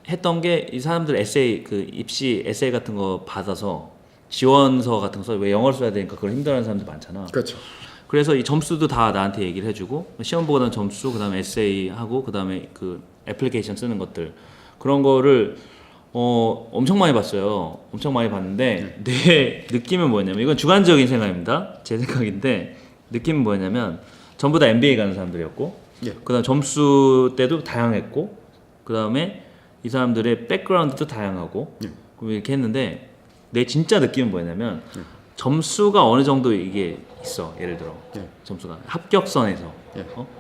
했던 게 이 사람들 에세이 그 입시 에세이 같은 거 받아서 지원서 같은 거 써. 왜 영어를 써야 되니까 그걸 힘들어하는 사람들 많잖아. 그렇죠. 그래서 이 점수도 다 나한테 얘기를 해주고 시험 보고 난 점수 그다음에 에세이 하고 그다음에 그 애플리케이션 쓰는 것들 그런 거를 엄청 많이 봤어요. 엄청 많이 봤는데 내 느낌은 뭐였냐면 이건 주관적인 생각입니다. 제 생각인데 느낌은 뭐였냐면 전부 다 MBA 가는 사람들이었고 예. 그다음 점수 때도 다양했고 그다음에 이 사람들의 백그라운드도 다양하고 이렇게 했는데 내 진짜 느낌은 뭐였냐면 점수가 어느 정도 이게 있어. 예를 들어 점수가 합격선에서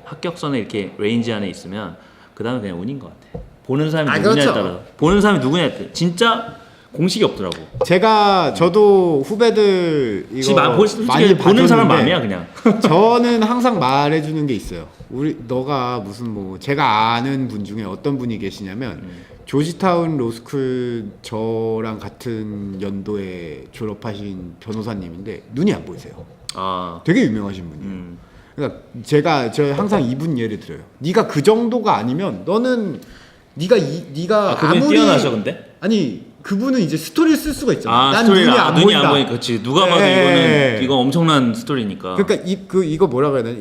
합격선에 이렇게 레인지 안에 있으면 그 다음에 그냥 운인 것 같아. 보는 사람이 누구냐에 그렇죠. 따라 보는 사람이 누구냐에 따라 진짜 공식이 없더라고. 저도 후배들 이거 솔직히 많이 보는 사람 봐줬는데 마음이야 그냥. 저는 항상 말해주는 게 있어요. 너가 무슨 뭐 제가 아는 분 중에 어떤 분이 계시냐면 조지타운 로스쿨 저랑 같은 연도에 졸업하신 변호사님인데 눈이 안 보이세요. 아, 되게 유명하신 분이에요. 그러니까 저 항상 이분 예를 들어요. 네가 그 정도가 아니면 너는 네가 그분이 아무리 뛰어나셔 근데? 아니 그분은 이제 스토리를 쓸 수가 있잖아. 난 스토리를 눈이 안 보인다. 보이니까 그렇지. 누가 봐도 이건 엄청난 스토리니까. 그러니까 이거 뭐라고 해야 되나?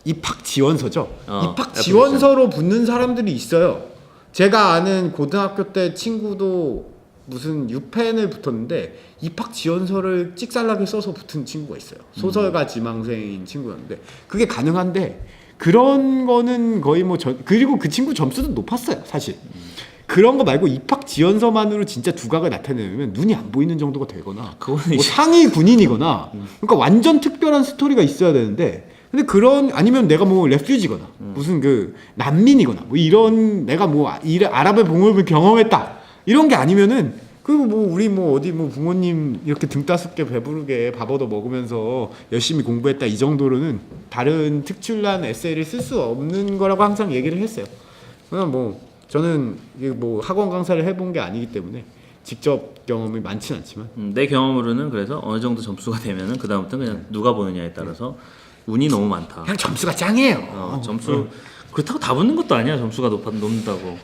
입학 지원서죠. 입학 애플리케이션. 지원서로 붙는 사람들이 있어요. 제가 아는 고등학교 때 친구도 무슨 유펜을 붙었는데 입학 지원서를 찍살나게 써서 붙은 친구가 있어요. 소설가 지망생인 친구였는데 그게 가능한데 그런 거는 거의 그리고 그 친구 점수도 높았어요, 사실. 그런 거 말고 입학 지원서만으로 진짜 두각을 나타내면 눈이 안 보이는 정도가 되거나 뭐 상위 군인이거나 그러니까 완전 특별한 스토리가 있어야 되는데 근데 아니면 내가 뭐 레퓨지거나 무슨 그 난민이거나 뭐 이런 내가 뭐 아랍의 봉업을 경험했다 이런 게 아니면은 그리고 뭐 우리 뭐 어디 뭐 부모님 이렇게 등 따숩게 배부르게 밥 얻어 먹으면서 열심히 공부했다 이 정도로는 다른 특출난 에세이를 쓸 수 없는 거라고 항상 얘기를 했어요. 그냥 뭐 저는 뭐 학원 강사를 해본 게 아니기 때문에 직접 경험이 많진 않지만 내 경험으로는 그래서 어느 정도 점수가 되면은 그 다음부터는 그냥 누가 보느냐에 따라서 운이 너무 많다. 그냥 점수가 짱이에요. 점수 그렇다고 다 붙는 것도 아니야. 점수가 높는다고.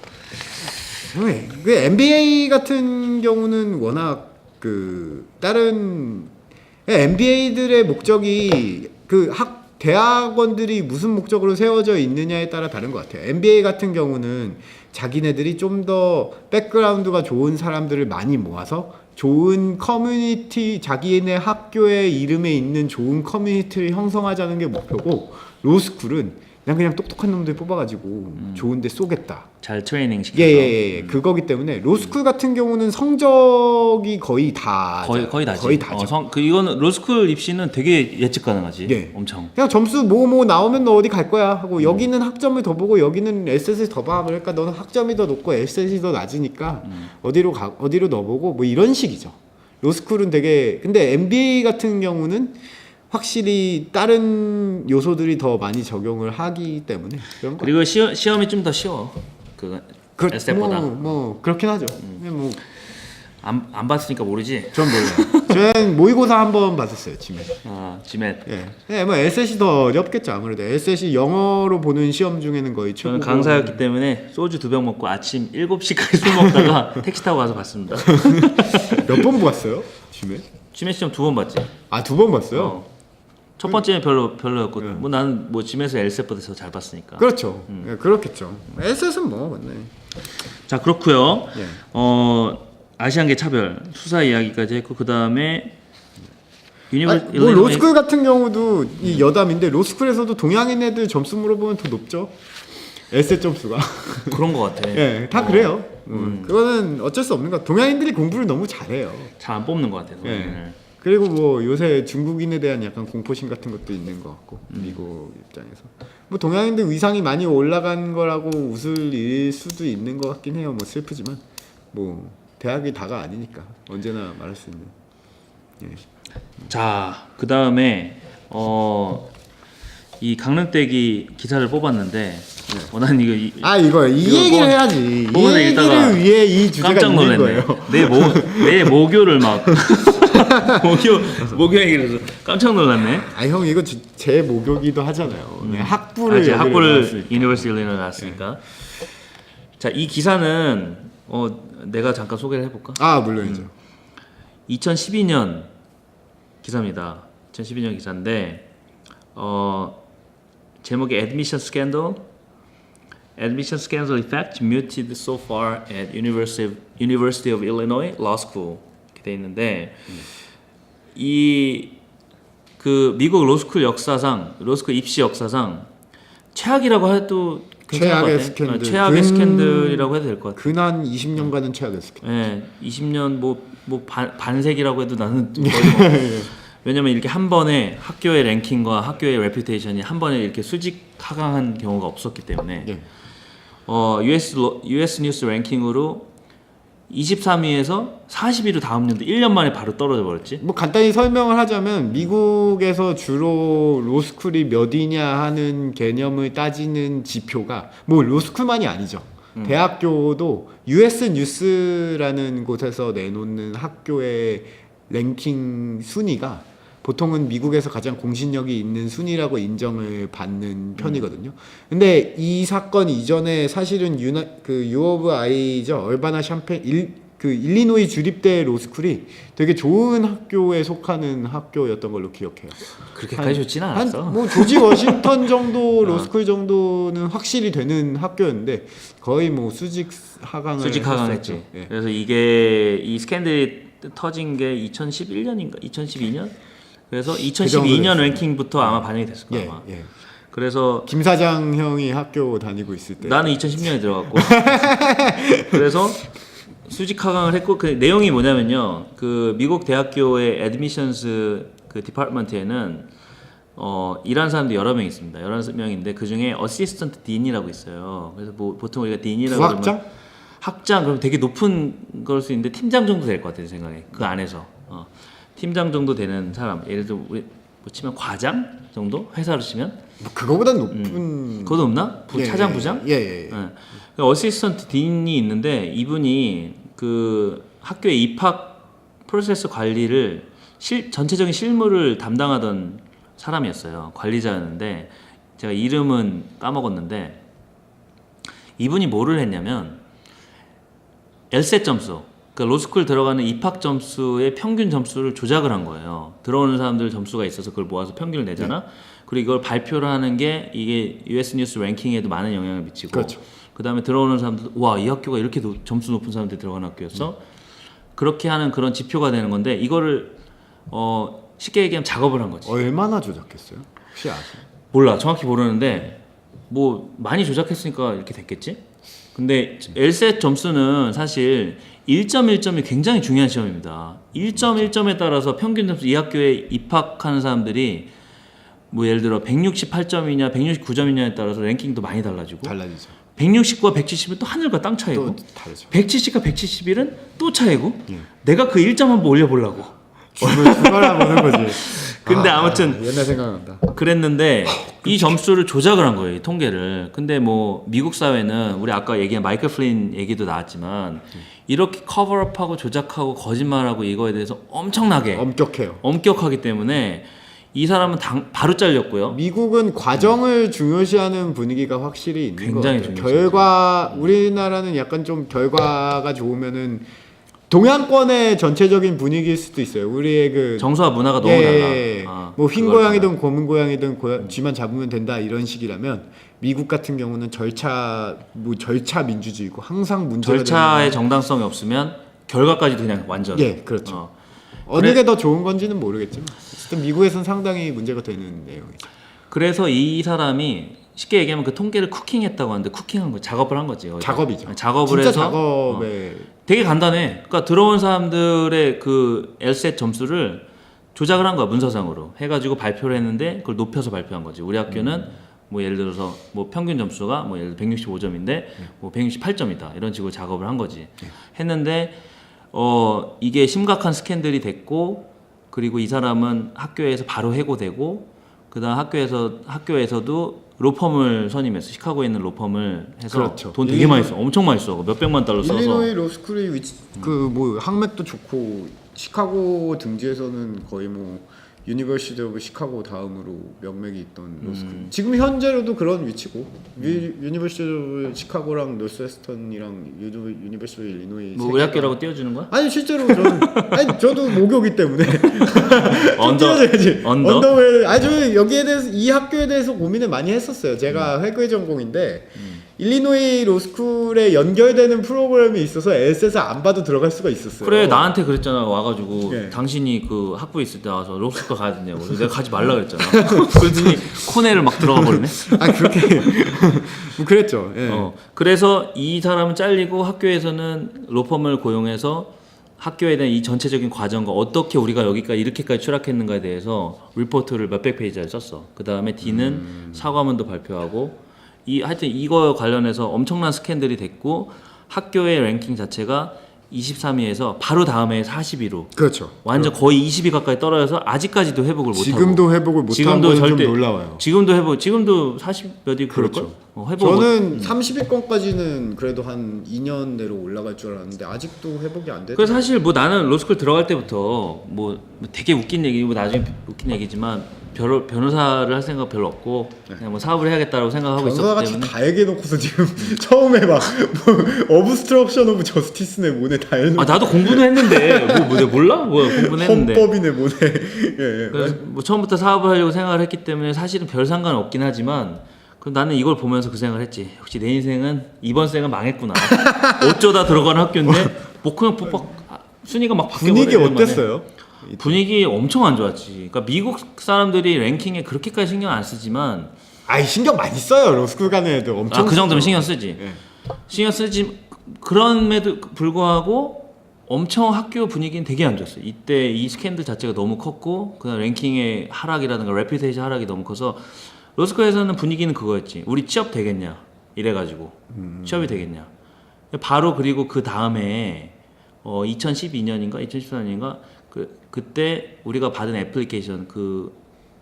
그 NBA 같은 경우는 워낙 다른 NBA들의 목적이 대학원들이 무슨 목적으로 세워져 있느냐에 따라 다른 것 같아요. NBA 같은 경우는 자기네들이 좀 더 백그라운드가 좋은 사람들을 많이 모아서 좋은 커뮤니티, 자기네 학교의 이름에 있는 좋은 커뮤니티를 형성하자는 게 목표고, 로스쿨은 그냥 똑똑한 놈들 뽑아가지고 좋은데 쏘겠다. 잘 트레이닝 시켜서. 예. 그거기 때문에 로스쿨 같은 경우는 성적이 거의 다죠. 거의 다지. 거의 다죠. 이거는 로스쿨 입시는 되게 예측 가능하지. 예. 엄청. 그냥 점수 뭐 나오면 너 어디 갈 거야 하고 여기는 학점을 더 보고 여기는 에셋을 더 봐. 그러니까 너는 학점이 더 높고 에셋이 더 낮으니까 어디로 넣어보고 뭐 이런 식이죠. 로스쿨은 되게 근데 MBA 같은 경우는 확실히 다른 요소들이 더 많이 적용을 하기 때문에 그런 거. 그리고 시험이 좀 더 쉬워. 에셋보다. 뭐 그렇긴 하죠. 뭐 안 봤으니까 모르지. 전 몰라요. 저는 모의고사 한번 봤었어요, GMAT. GMAT. 예, 뭐 에셋이 더 어렵겠죠 아무래도. 에셋이 영어로 보는 시험 중에는 거의 최고. 저는 강사였기 때문에 소주 2병 먹고 아침 7시까지 술 먹다가 택시 타고 가서 봤습니다. 몇 번 봤어요, GMAT? GMAT 시험 2번 봤지. 아, 2번 봤어요? 첫 번째는 별로였고 뭐 나는 뭐 짐에서 엘셋보다 더 잘 봤으니까. 그렇죠. 예, 그렇겠죠. 에셋은 뭐 네. 자 그렇고요. 예. 아시안계 차별 수사 이야기까지 했고 그 다음에 뭐 로스쿨 같은 경우도 이 여담인데 로스쿨에서도 동양인 애들 점수 물어보면 더 높죠. 에셋 점수가. 그런 것 같아. 예, 다 그래요. 그거는 어쩔 수 없는 것. 동양인들이 공부를 너무 잘해요. 잘 안 뽑는 것 같아서. 예. 그리고 뭐 요새 중국인에 대한 약간 공포심 같은 것도 있는 것 같고 미국 입장에서 뭐 동양인들 위상이 많이 올라간 거라고 웃을 일 수도 있는 것 같긴 해요. 뭐 슬프지만 뭐 대학이 다가 아니니까 언제나 말할 수 있는. 예. 자, 그 다음에 이 강릉대기 기사를 뽑았는데, 난 이거 이 이거 얘기를 해야지. 이 얘기를 위해 이 주제가 깜짝 있는 놀랐네. 거예요. 내 모교를 막 모교 얘기를 해서 깜짝 놀랐네. 형 이거 제 모교기도 하잖아요. 네, 학부를 유니버시티 일리노이 나왔으니까. 자, 이 기사는 내가 잠깐 소개를 해볼까? 물론이죠. 2012년 기사입니다. 2012년 기사인데 제목이 Admission Scandal Effect Muted so far at University of Illinois Law School 이렇게 돼 있는데 그 미국 로스쿨 입시 역사상 최악이라고 해도 괜찮을 것 같아요. 최악의 스캔들이라고 해도 될 것 같아요. 근한 20년간은 최악의 스캔들. 네, 20년 반세기라고 해도 나는 왜냐면 이렇게 한 번에 학교의 랭킹과 학교의 레퓨테이션이 한 번에 이렇게 수직 하강한 경우가 없었기 때문에 예. US 뉴스 랭킹으로 23위에서 40위로 다음 년도 1년 만에 바로 떨어져 버렸지. 뭐 간단히 설명을 하자면 미국에서 주로 로스쿨이 몇 위냐 하는 개념을 따지는 지표가 뭐 로스쿨만이 아니죠. 대학교도 US 뉴스라는 곳에서 내놓는 학교의 랭킹 순위가 보통은 미국에서 가장 공신력이 있는 순위라고 인정을 받는 편이거든요. 근데 이 사건 이전에 사실은 U of I죠. 얼바나 샴페인 일리노이 주립대 로스쿨이 되게 좋은 학교에 속하는 학교였던 걸로 기억해요. 그렇게까지 좋지는 않았어. 뭐 조지 워싱턴 정도 로스쿨 정도는 확실히 되는 학교였는데 거의 뭐 수직 하강했지. 예. 그래서 이 스캔들이 터진 게 2011년인가 2012년? 그래서 2012년 랭킹부터 아마 반영이 됐을 거야. 아마. 예. 그래서 김 사장 형이 학교 다니고 있을 때 나는 2010년에 들어갔고 그래서 수직 하강을 했고 그 내용이 뭐냐면요. 그 미국 대학교의 애드미션스 그 디파트먼트에는 일하는 사람들이 여러 명 있습니다. 11명인데 그 중에 어시스턴트 딘이라고 있어요. 그래서 뭐 보통 우리가 딘이라고 부학장? 그러면 학장 그럼 되게 높은 걸 수 있는데 팀장 정도 될 것 같아요, 생각에. 그 안에서. 팀장 정도 되는 사람. 예를 들어 우리 뭐 치면 과장 정도? 회사로 치면? 뭐 그거보단 높은 그거 높나? 차장 부장? 예. 어시스턴트 딘이 있는데 이분이 그 학교의 입학 프로세스 관리를 전체적인 실무를 담당하던 사람이었어요. 관리자였는데 제가 이름은 까먹었는데 이분이 뭐를 했냐면 엘셋 점수, 그러니까 로스쿨 들어가는 입학 점수의 평균 점수를 조작을 한 거예요. 들어오는 사람들 점수가 있어서 그걸 모아서 평균을 내잖아. 그리고 이걸 발표를 하는 게 이게 US 뉴스 랭킹에도 많은 영향을 미치고. 그렇죠. 그다음에 들어오는 사람들 와, 이 학교가 이렇게 점수 높은 사람들이 들어가는 학교였어. 그렇게 하는 그런 지표가 되는 건데 이거를 쉽게 얘기하면 작업을 한 거지. 얼마나 조작했어요? 혹시 아세요? 몰라, 정확히 모르는데 뭐 많이 조작했으니까 이렇게 됐겠지. 근데 엘셋 점수는 사실 1.1점이 굉장히 중요한 시험입니다. 1.1점에 따라서 평균 점수 이 학교에 입학하는 사람들이 뭐 예를 들어 168점이냐 169점이냐에 따라서 랭킹도 많이 달라지고 달라지죠. 169와 170은 또 하늘과 땅 차이고 또 다르죠. 170과 171은 또 차이고 내가 그 1점 한번 올려보려고 얼마나 보는 거지. 근데 아무튼 옛날 생각난다. 그랬는데 이 점수를 조작을 한 거예요, 이 통계를. 근데 뭐 미국 사회는 우리 아까 얘기한 마이클 플린 얘기도 나왔지만 이렇게 커버업하고 조작하고 거짓말하고 이거에 대해서 엄청나게 엄격하기 때문에 이 사람은 바로 잘렸고요. 미국은 과정을 중요시하는 분위기가 확실히 있는 것 굉장히 같아요. 중요시하죠. 우리나라는 약간 좀 결과가 좋으면은 동양권의 전체적인 분위기일 수도 있어요. 우리의 그 정서와 문화가 너무 달라. 뭐 흰 그걸 고양이든 검은 고양이든 쥐만 잡으면 된다 이런 식이라면 미국 같은 경우는 절차 민주주의고 항상 문제가 절차의 정당성이 없으면 결과까지도 그냥 완전. 예, 그렇죠. 그래- 어느 게 더 좋은 건지는 모르겠지만 어쨌든 미국에서는 상당히 문제가 되는 내용이죠. 그래서 이 사람이 쉽게 얘기하면 그 통계를 쿠킹했다고 하는데 쿠킹한 거 작업을 한 거지. 작업이죠. 작업을 진짜 해서 작업에 되게 간단해. 그러니까 들어온 사람들의 그 LSAT 점수를 조작을 한 거야 문서상으로 해가지고 발표를 했는데 그걸 높여서 발표한 거지. 우리 학교는 뭐 예를 들어서 뭐 평균 점수가 뭐 예를 들어 165점인데 뭐 168점이다 이런 식으로 작업을 한 거지. 했는데 이게 심각한 스캔들이 됐고 그리고 이 사람은 학교에서 바로 해고되고 그다음 학교에서도 로펌을 선임했어. 시카고에 있는 로펌을 해서 그렇죠. 돈 되게 많이 써. 엄청 많이 써. 몇백만 달러 써서. 일리노이 로스쿨이 그 뭐 학맥도 좋고 시카고 등지에서는 거의 뭐 유니버시티 오브 시카고 다음으로 명맥이 있던 로스쿨. 지금 현재로도 그런 위치고 유니버시티 오브 시카고랑 노스웨스턴이랑 유니버시티 오브 일리노이 뭐 우리 학교라고 띄워주는 거야? 아니 실제로 저는 아니 저도 모교기 때문에 언더 언더웰 아니 저 여기에 대해서 이 학교에 대해서 고민을 많이 했었어요. 제가 회계 전공인데 일리노이 로스쿨에 연결되는 프로그램이 있어서 LS에서 안 봐도 들어갈 수가 있었어요. 그래 나한테 그랬잖아 와가지고 네. 당신이 그 학부에 있을 때 와서 로스쿨 가야 되냐고 그래서 내가 가지 말라 그랬잖아. 그랬더니 코네를 막 들어가 버리네. 아 그렇게 뭐 그랬죠. 예. 그래서 이 사람은 잘리고 학교에서는 로펌을 고용해서 학교에 대한 이 전체적인 과정과 어떻게 우리가 여기까지 이렇게까지 추락했는가에 대해서 리포트를 몇백 페이지를 썼어. 그 다음에 D는 사과문도 발표하고 하여튼 이거 관련해서 엄청난 스캔들이 됐고 학교의 랭킹 자체가 23위에서 바로 다음에 40위로 그렇죠. 완전 거의 20위 가까이 떨어져서 아직까지도 회복을 못하고 지금도 회복을 못한 건 좀 놀라워요. 지금도 40몇 위 그렇죠. 저는 30위권까지는 그래도 한 2년 내로 올라갈 줄 알았는데 아직도 회복이 안 돼서. 그래서 사실 뭐 나는 로스쿨 들어갈 때부터 뭐 되게 웃긴 얘기고 나중에 웃긴 얘기지만 변호사를 할 생각 별로 없고 그냥 뭐 사업을 해야겠다라고 생각하고 있었기 변호사같이 때문에 다 얘기해놓고서 지금 처음에 막 뭐 어브스트럭션 오브 저스티스네 뭐네 다 해놓고 나도 공부는 했는데 뭐 내가 몰라? 뭐야 공부는 했는데 헌법이네 뭐네. 예. 그래서 뭐 처음부터 사업을 하려고 생각을 했기 때문에 사실은 별 상관은 없긴 하지만 그럼 나는 이걸 보면서 그 생각을 했지. 혹시 내 인생은 이번 생은 망했구나. 어쩌다 들어간 학교인데 뭐 그냥 순위가 막 바뀌어버려. 분위기 어땠어요? 분위기 엄청 안 좋았지. 그러니까 미국 사람들이 랭킹에 그렇게까지 신경 안 쓰지만 아이 신경 많이 써요. 로스쿨 가는 애들 엄청. 그 정도면 신경 쓰지. 예. 신경 쓰지. 그럼에도 불구하고 엄청 학교 분위기는 되게 안 좋았어요. 이때 이 스캔들 자체가 너무 컸고 그다음 랭킹의 하락이라든가 레퓨테이션 하락이 너무 커서 로스쿨에서는 분위기는 그거였지. 우리 취업 되겠냐 이래가지고 취업이 되겠냐. 바로 그리고 그 다음에 2012년인가 2014년인가 그때 우리가 받은 애플리케이션 그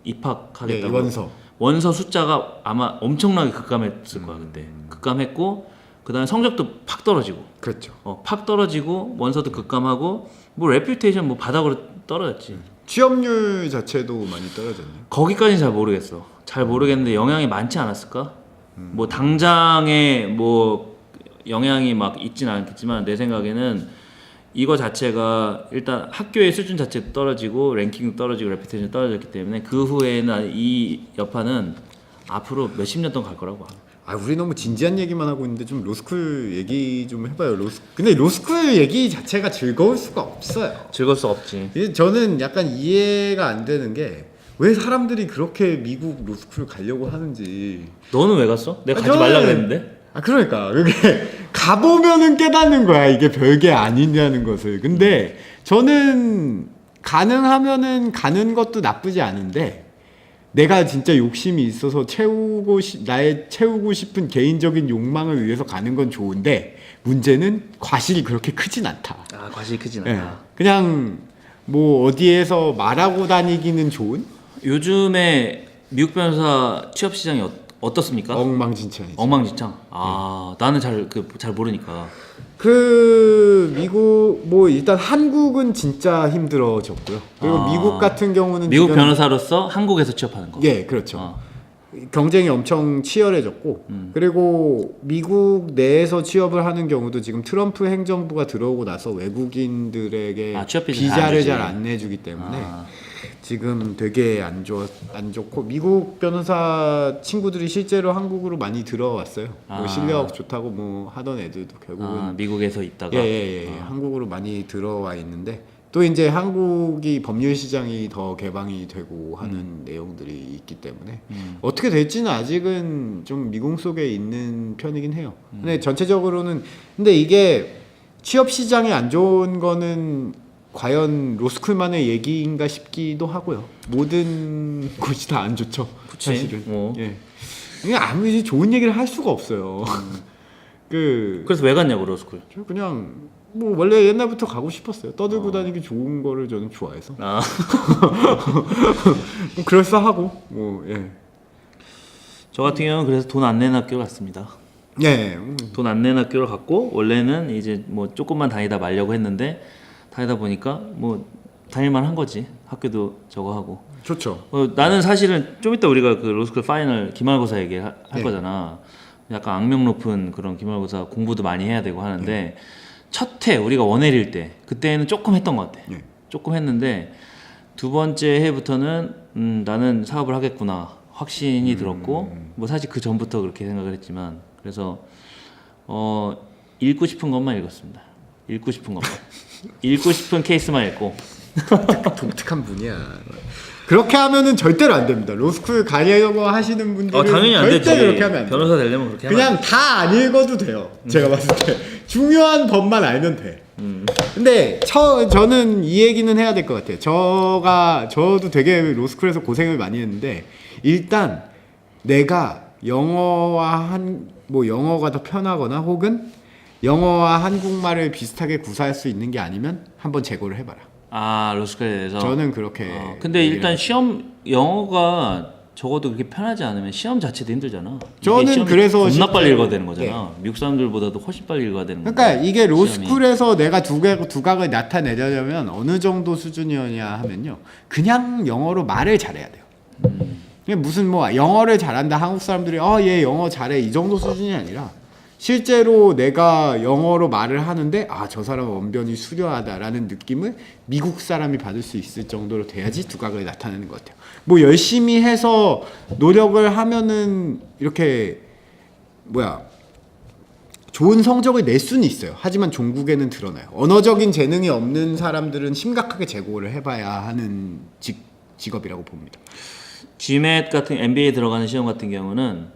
입학하겠다고 원서 숫자가 아마 엄청나게 급감했을 거야 그때. 급감했고 그다음에 성적도 팍 떨어지고. 그렇죠. 팍 떨어지고 원서도 급감하고 뭐 레퓨테이션 뭐 바닥으로 떨어졌지. 취업률 자체도 많이 떨어졌네요. 거기까지는 잘 모르겠어. 잘 모르겠는데 영향이 많지 않았을까? 뭐 당장에 뭐 영향이 막 있진 않겠지만 내 생각에는 이거 자체가 일단 학교의 수준 자체도 떨어지고 랭킹도 떨어지고 레퓨테이션 떨어졌기 때문에 그 후에는 이 여파는 앞으로 몇십 년 동안 갈 거라고 봐. 우리 너무 진지한 얘기만 하고 있는데 좀 로스쿨 얘기 좀 해봐요. 근데 로스쿨 얘기 자체가 즐거울 수가 없어요. 즐거울 수 없지. 저는 약간 이해가 안 되는 게 왜 사람들이 그렇게 미국 로스쿨 가려고 하는지. 너는 왜 갔어? 내가 가지 말라 그랬는데. 그러니까 그게 가보면은 깨닫는 거야. 이게 별게 아니냐는 것을. 근데 저는 가능하면은 가는 것도 나쁘지 않은데 내가 진짜 욕심이 있어서 채우고 싶은 개인적인 욕망을 위해서 가는 건 좋은데 문제는 과실이 그렇게 크진 않다. 과실이 크진 않다. 그냥 뭐 어디에서 말하고 다니기는 좋은? 요즘에 미국 변호사 취업 시장이 어떻습니까? 엉망진창이죠. 엉망진창. 나는 잘 모르니까. 미국 뭐 일단 한국은 진짜 힘들어졌고요. 그리고 미국 같은 경우는 미국 변호사로서 한국에서 취업하는 거. 예, 그렇죠. 경쟁이 엄청 치열해졌고 그리고 미국 내에서 취업을 하는 경우도 지금 트럼프 행정부가 들어오고 나서 외국인들에게 취업 비자 비자를 안 잘 안 내주기 때문에 지금 되게 안 좋고 미국 변호사 친구들이 실제로 한국으로 많이 들어왔어요. 뭐 실력 좋다고 뭐 하던 애들도 결국은 미국에서 있다가 한국으로 많이 들어와 있는데 또 이제 한국이 법률 시장이 더 개방이 되고 하는 내용들이 있기 때문에 어떻게 될지는 아직은 좀 미궁 속에 있는 편이긴 해요. 근데 전체적으로는 근데 이게 취업 시장이 안 좋은 거는 과연 로스쿨만의 얘기인가 싶기도 하고요. 모든 곳이 다 안 좋죠. 그치? 사실은. 예. 그냥 아무리 좋은 얘기를 할 수가 없어요. 그래서 왜 갔냐고 로스쿨? 저 그냥 뭐 원래 옛날부터 가고 싶었어요. 떠들고 다니기 좋은 거를 저는 좋아해서. 뭐 그럴싸하고 뭐 예. 저 같은 경우는 그래서 돈 안 내는 학교 갔습니다. 예. 돈 안 내는 학교를 갔고 원래는 이제 뭐 조금만 다니다 말려고 했는데 다니다 보니까 뭐 다닐만 한 거지. 학교도 저거 하고. 좋죠. 나는 사실은 좀 이따 우리가 그 로스쿨 파이널 기말고사 얘기할 거잖아. 약간 악명 높은 그런 기말고사 공부도 많이 해야 되고 하는데 첫 해 우리가 원해릴 때 그때는 조금 했던 것 같아. 조금 했는데 두 번째 해부터는 나는 사업을 하겠구나 확신이 들었고 뭐 사실 그 전부터 그렇게 생각을 했지만 그래서 읽고 싶은 것만 읽었습니다. 읽고 싶은 것만 읽고 싶은 케이스만 읽고. 독특한 분이야. 그렇게 하면은 절대로 안 됩니다. 로스쿨 가려고 하시는 분들은 당연히 안 절대 되지. 그렇게 하면 안 돼요. 변호사 되려면 그렇게 하면 그냥 다 안 읽어도 돼요. 제가 봤을 때 중요한 법만 알면 돼. 근데 저는 이 얘기는 해야 될 것 같아요. 저도 되게 로스쿨에서 고생을 많이 했는데 일단 내가 영어가 더 편하거나 혹은 영어와 한국말을 비슷하게 구사할 수 있는 게 아니면 한번 재고를 해봐라. 로스쿨에 대해서 저는 그렇게. 근데 일단 시험 영어가 적어도 그렇게 편하지 않으면 시험 자체도 힘들잖아. 저는 그래서 겁나 빨리 읽어야 되는 거잖아. 미국 사람들보다도 훨씬 빨리 읽어야 되는 거야. 그러니까 이게 로스쿨에서 내가 두각을 나타내려면 어느 정도 수준이어야 하면요. 그냥 영어로 말을 잘해야 돼요. 그냥 무슨 뭐 영어를 잘한다 한국 사람들이 얘 영어 잘해 이 정도 수준이 아니라 실제로 내가 영어로 말을 하는데 저 사람 언변이 수려하다라는 느낌을 미국 사람이 받을 수 있을 정도로 돼야지 두각을 나타내는 것 같아요. 뭐 열심히 해서 노력을 하면은 이렇게 좋은 성적을 낼 수는 있어요. 하지만 종국에는 드러나요. 언어적인 재능이 없는 사람들은 심각하게 재고를 해봐야 하는 직업이라고 봅니다. GMAT 같은 MBA 들어가는 시험 같은 경우는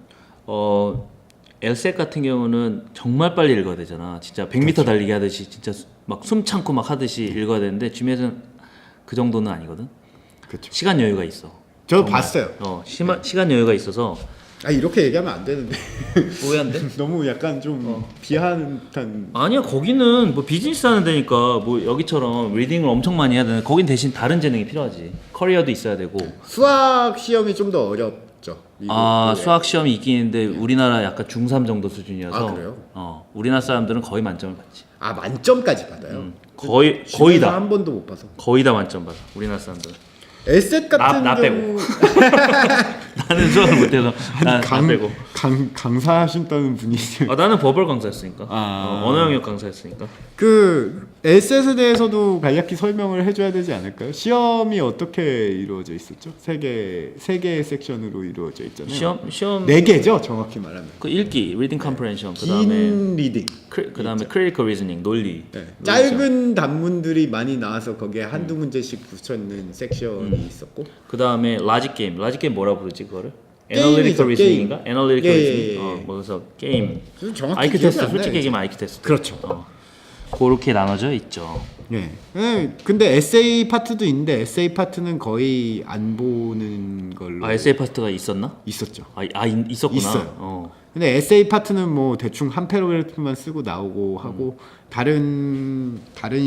LSAT 같은 경우는 정말 빨리 읽어야 되잖아. 진짜 100m 달리기 하듯이 진짜 막 숨 참고 막 하듯이 읽어야 되는데 GMAT은 그 정도는 아니거든. 그렇죠. 시간 여유가 있어. 저도 정말. 봤어요. 시간 여유가 있어서. 이렇게 얘기하면 안 되는데. 왜 안 돼? 너무 약간 좀 비하한 듯한. 아니야, 거기는 뭐 비즈니스 하는 데니까 뭐 여기처럼 리딩을 엄청 많이 해야 되는. 거긴 대신 다른 재능이 필요하지. 커리어도 있어야 되고. 수학 시험이 좀 더 어렵죠. 수학 시험이 있긴 있는데 우리나라 약간 중3 정도 수준이어서. 그래요? 우리나라 사람들은 거의 만점을 받지. 만점까지 받아요? 거의 다. 한 번도 못 봐서. 거의 다 만점 받아. 우리나라 사람들은. 에셋 같은 나 경우 나는 수학을 못해서 나 빼고. 강사하신다는 분이세요. 나는 법을 강사했으니까. 언어 영역 강사했으니까. 그 에셋에 대해서도 간략히 설명을 해줘야 되지 않을까요? 시험이 어떻게 이루어져 있었죠? 세 개의 섹션으로 이루어져 있잖아요. 시험 4개죠, 정확히 말하면. 그 읽기, reading comprehension, 긴 리딩, 그다음에 critical reasoning, 논리. 짧은 단문들이 많이 나와서 거기에 한두 문제씩 붙여 있는 섹션이 있었고. 그다음에 logic game. logic game 뭐라 부르지 그거를? 게임이죠, analytical reasoning인가? 게임. analytical 예, reasoning. 그래서 게임. 정확히 IQ 기억이 테스트, 안 솔직히 나요, 얘기하면 IQ 테스트. 그렇죠. 그렇게 나눠져 있죠. 근데 에세이 파트도 있는데 에세이 파트는 거의 안 보는 걸로. 에세이 파트가 있었나? 있었죠. 있었구나. 있어요. 근데 에세이 파트는 뭐 대충 한 패러그래프만 쓰고 나오고 하고 다른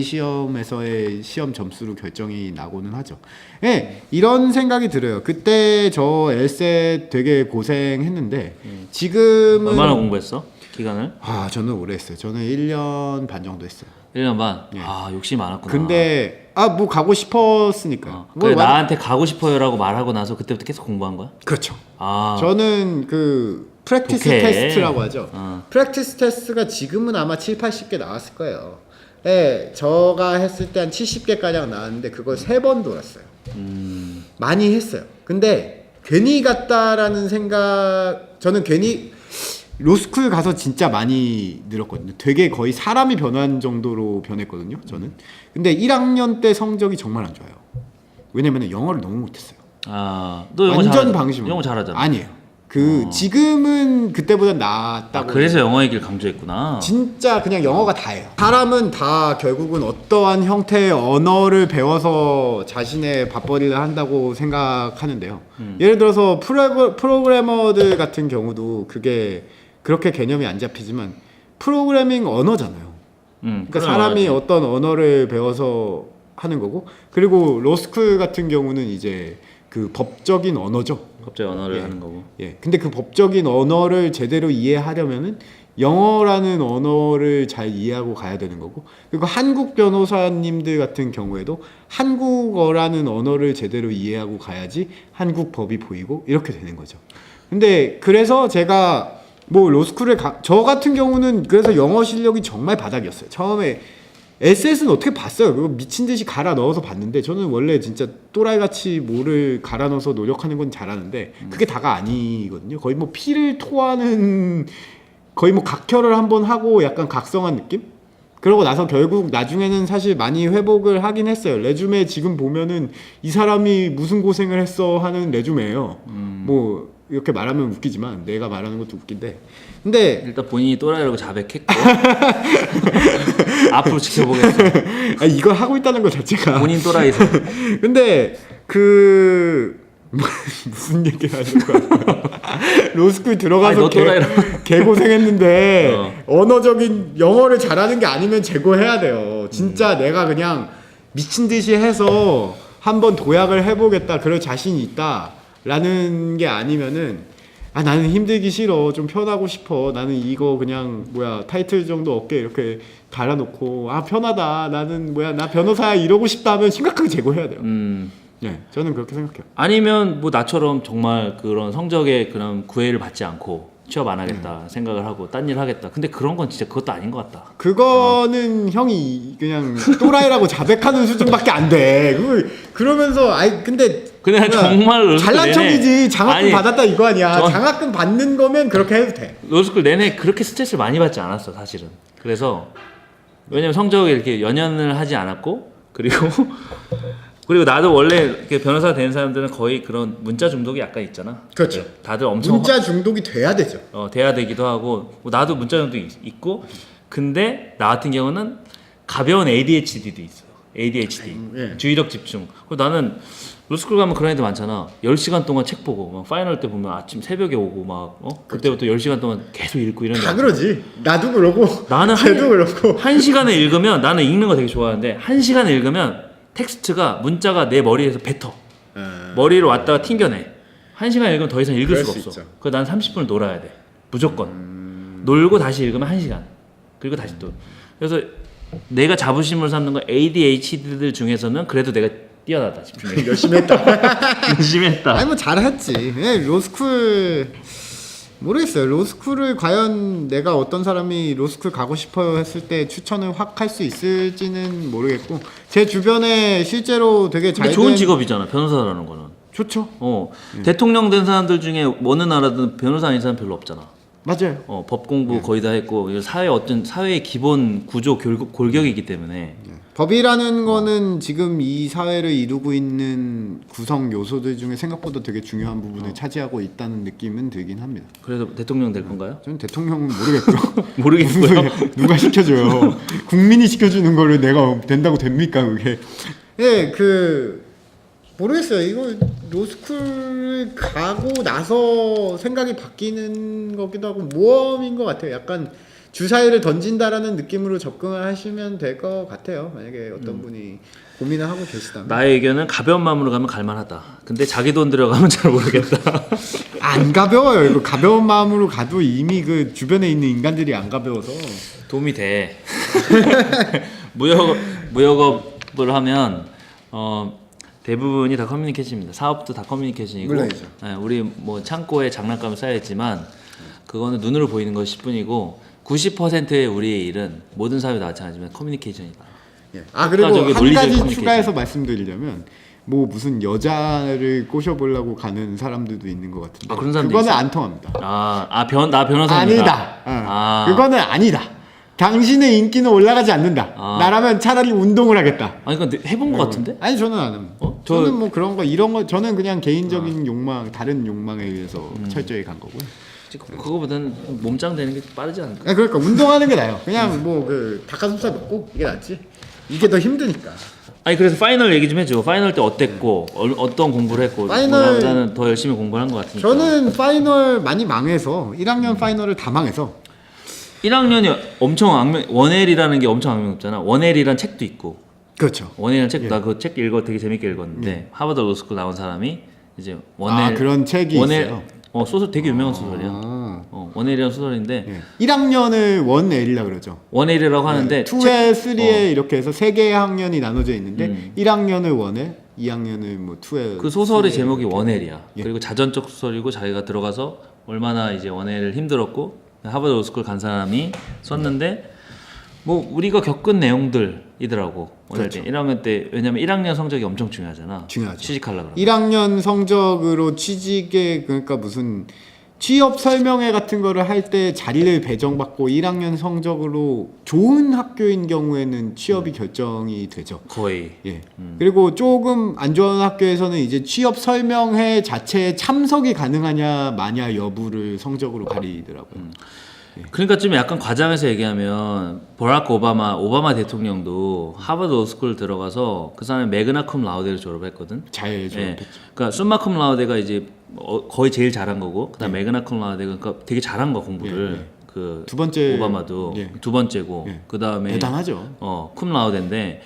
시험에서의 시험 점수로 결정이 나고는 하죠. 이런 생각이 들어요. 그때 저 엘셋 되게 고생했는데 지금은 얼마나 공부했어? 기간을? 저는 오래 했어요. 저는 1년 반 정도 했어요. 1년 반? 예. 욕심이 많았구나. 근데 뭐 가고 싶었으니까요. 그래, 나한테 가고 싶어요라고 말하고 나서 그때부터 계속 공부한 거야? 그렇죠. 아, 저는 그 프랙티스 독해. 테스트라고 하죠. 프랙티스 테스트가 지금은 아마 7, 80개 나왔을 거예요. 네, 저가 했을 때 한 70개가량 나왔는데 그걸 3번 돌았어요. 많이 했어요. 근데 괜히 갔다라는 생각, 저는 괜히 로스쿨 가서 진짜 많이 늘었거든요. 되게 거의 사람이 변한 정도로 변했거든요. 저는. 근데 1학년 때 성적이 정말 안 좋아요. 왜냐면 영어를 너무 못했어요. 너 영어 완전 방심으로. 영어 잘하잖아. 아니에요. 지금은 그때보다 나았다고. 그래서 영어 얘기를 강조했구나. 진짜 그냥 영어가 다예요. 사람은 다 결국은 어떠한 형태의 언어를 배워서 자신의 밥벌이를 한다고 생각하는데요. 예를 들어서 프로그래머들 같은 경우도 그게 그렇게 개념이 안 잡히지만 프로그래밍 언어잖아요. 그러니까 사람이 어떤 언어를 배워서 하는 거고, 그리고 로스쿨 같은 경우는 이제 그 법적인 언어죠. 법적 언어를 하는 거고. 예. 근데 그 법적인 언어를 제대로 이해하려면은 영어라는 언어를 잘 이해하고 가야 되는 거고, 그리고 한국 변호사님들 같은 경우에도 한국어라는 언어를 제대로 이해하고 가야지 한국 법이 보이고 이렇게 되는 거죠. 근데 그래서 제가 뭐 로스쿨에 저 같은 경우는 그래서 영어 실력이 정말 바닥이었어요. 처음에 SS는 어떻게 봤어요? 그거 미친 듯이 갈아 넣어서 봤는데, 저는 원래 진짜 또라이같이 뭐를 갈아 넣어서 노력하는 건 잘하는데 그게 다가 아니거든요. 거의 뭐 피를 토하는, 거의 뭐 각혈을 한번 하고 약간 각성한 느낌? 그러고 나서 결국 나중에는 사실 많이 회복을 하긴 했어요. 레주메 지금 보면은 이 사람이 무슨 고생을 했어 하는 레주메예요. 뭐 이렇게 말하면 웃기지만 내가 말하는 것도 웃긴데, 근데 일단 본인이 또라이라고 자백했고 앞으로 지켜보겠어. 이걸 하고 있다는 것 자체가 본인 또라이서. 근데 무슨 얘기를 하는 거야? 로스쿨 들어가서 개고생했는데 언어적인 영어를 잘하는 게 아니면 제고해야 돼요. 진짜 내가 그냥 미친 듯이 해서 한번 도약을 해보겠다, 그럴 자신이 있다라는 게 아니면은 나는 힘들기 싫어, 좀 편하고 싶어, 나는 이거 그냥 타이틀 정도 어깨에 이렇게 달아놓고 편하다, 나는 나 변호사야 이러고 싶다 하면 심각하게 제고해야 돼요. 네, 저는 그렇게 생각해요. 아니면 뭐 나처럼 정말 그런 성적에 그런 구애를 받지 않고 취업 안 하겠다 생각을 하고 딴 일 하겠다. 근데 그런 건 진짜 그것도 아닌 것 같다. 그거는 형이 그냥 또라이라고 자백하는 수준밖에 안 돼. 그러면서 근데 그냥 정말 잘난 척이지. 장학금 받았다 이거 아니야. 장학금 받는 거면 그렇게 해도 돼. 로스쿨 내내 그렇게 스트레스를 많이 받지 않았어, 사실은. 그래서 왜냐면 성적에 이렇게 연연을 하지 않았고, 그리고 나도 원래 이렇게 변호사 되는 사람들은 거의 그런 문자 중독이 약간 있잖아. 그렇죠. 다들 엄청 문자 중독이 돼야 되죠. 돼야 되기도 하고, 뭐 나도 문자 중독이 있고, 근데 나 같은 경우는 가벼운 ADHD도 있어요. ADHD, 주의력 집중. 그리고 나는 로스쿨 가면 그런 애들 많잖아. 10시간 동안 책 보고, 막 파이널 때 보면 아침 새벽에 오고 그때부터 10시간 동안 계속 읽고 이런. 다 그러지. 나도 그러고. 나는 쟤도 그렇고. 1시간을 읽으면, 나는 읽는 거 되게 좋아하는데 1시간을 읽으면 텍스트가, 문자가 내 머리에서 뱉어. 머리로 왔다가 튕겨내. 1시간 읽으면 더 이상 읽을 수가 없어. 그래서 난 30분을 놀아야 돼. 무조건. 놀고 다시 읽으면 1시간. 그리고 다시 또. 그래서 내가 자부심을 삼는 건 ADHD들 중에서는 그래도 내가 뛰어나다 싶은데. 열심히 했다. 열심히 했다. 아니 뭐 잘했지. 로스쿨 모르겠어요. 로스쿨을 과연 내가 어떤 사람이 로스쿨 가고 싶어요 했을 때 추천을 확 할 수 있을지는 모르겠고, 제 주변에 실제로 되게 잘 좋은 직업이잖아, 변호사라는 거는. 좋죠. 대통령 된 사람들 중에 어느 나라든 변호사 아닌 사람 별로 없잖아. 맞아요. 법 공부 거의 다 했고, 사회의 기본 구조 골격이기 때문에. 법이라는 거는 지금 이 사회를 이루고 있는 구성 요소들 중에 생각보다 되게 중요한 부분을 차지하고 있다는 느낌은 들긴 합니다. 그래서 대통령 될 건가요? 저는 대통령은 모르겠고요. 모르겠고요. 누가 시켜줘요? 국민이 시켜주는 거를 내가 된다고 됩니까 그게? 모르겠어요. 이거 로스쿨 가고 나서 생각이 바뀌는 거기도 하고 모험인 것 같아요. 약간 주사위를 던진다라는 느낌으로 접근을 하시면 될 것 같아요. 만약에 어떤 분이 고민을 하고 계시다면. 나의 의견은 가벼운 마음으로 가면 갈만하다. 근데 자기 돈 들여가면 잘 모르겠다. 안 가벼워요. 이거 가벼운 마음으로 가도 이미 그 주변에 있는 인간들이 안 가벼워서 도움이 돼. 무역업을 하면 대부분이 다 커뮤니케이션입니다. 사업도 다 커뮤니케이션이고, 물론이죠. 네, 우리 뭐 창고에 장난감이 쌓여 있지만 그거는 눈으로 보이는 것일 뿐이고 90%의 우리의 일은 모든 사업이 다 마찬가지지만 커뮤니케이션이다. 예. 아 그리고 효과적인 한 논리적 가지 커뮤니케이션. 추가해서 말씀드리자면 뭐 무슨 여자를 꼬셔보려고 가는 사람들도 있는 것 같은데 아, 그런 사람도 그거는 있어요? 안 통합니다. 나 변호사입니다. 아니다. 그거는 아니다. 당신의 인기는 올라가지 않는다. 나라면 차라리 운동을 하겠다. 아니 그건 해본 것 같은데? 아니 저는 안 합니다. 저는 뭐 그런 거 이런 거 저는 그냥 개인적인 욕망 다른 욕망에 의해서 철저히 간 거고요. 그거보다는 몸짱 되는 게 빠르지 않을까? 아, 그러니까 운동하는 게 나아요. 그냥 뭐 그 닭가슴살 먹고 이게 낫지. 이게 더 힘드니까. 아니 그래서 파이널 얘기 좀 해줘. 파이널 때 어땠고 어떤 공부를 했고. 파이널- 나는 더 열심히 공부를 한 것 같으니까. 저는 파이널 많이 망해서 1학년 파이널을 다 망해서 1학년이 엄청 원엘이라는 게 엄청 악명높잖아. 원엘이란 책도 있고. 그렇죠. 원엘이란 책, 나 그 책 되게 재밌게 읽었는데 하버드 로스쿨 나온 사람이 이제 원엘 그런 책이 있어요. 소설 되게 유명한 소설이야. 아. 원엘이라는 소설인데 예. 1학년을 원L이라 그러죠. 원엘이라고 하는데 2에 3에 이렇게 해서 세 개의 학년이 나눠져 있는데 1학년을 원L, 2학년을 뭐 2에 그 소설의 제목이 원엘이야. 예. 그리고 자전적 소설이고 자기가 들어가서 얼마나 이제 원엘을 힘들었고 하버드 로스쿨 간 사람이 썼는데 뭐 우리가 겪은 내용들이더라고. 원엘 때 1학년 때 왜냐면 1학년 성적이 엄청 중요하잖아. 중요하죠. 취직하려고. 1학년 성적으로 취직에 그러니까 무슨 취업 설명회 같은 거를 할 때 자리를 배정받고 1학년 성적으로 좋은 학교인 경우에는 취업이 결정이 되죠. 거의. 예. 그리고 조금 안 좋은 학교에서는 이제 취업 설명회 자체에 참석이 가능하냐 마냐 여부를 성적으로 가리더라고요. 그러니까 좀 약간 과장해서 얘기하면 버라크 오바마 대통령도 하버드 로스쿨 들어가서 그 사람이 매그나 쿰 라우데를 졸업했거든. 잘 졸업했죠. 그러니까 숨마 쿰 라우데가 이제 거의 제일 잘한 거고, 그다음 매그나 쿰 라우데가 그러니까 되게 잘한 거 공부를. 그 두 번째 오바마도 두 번째고, 그다음에 대단하죠. 쿰 라우데인데,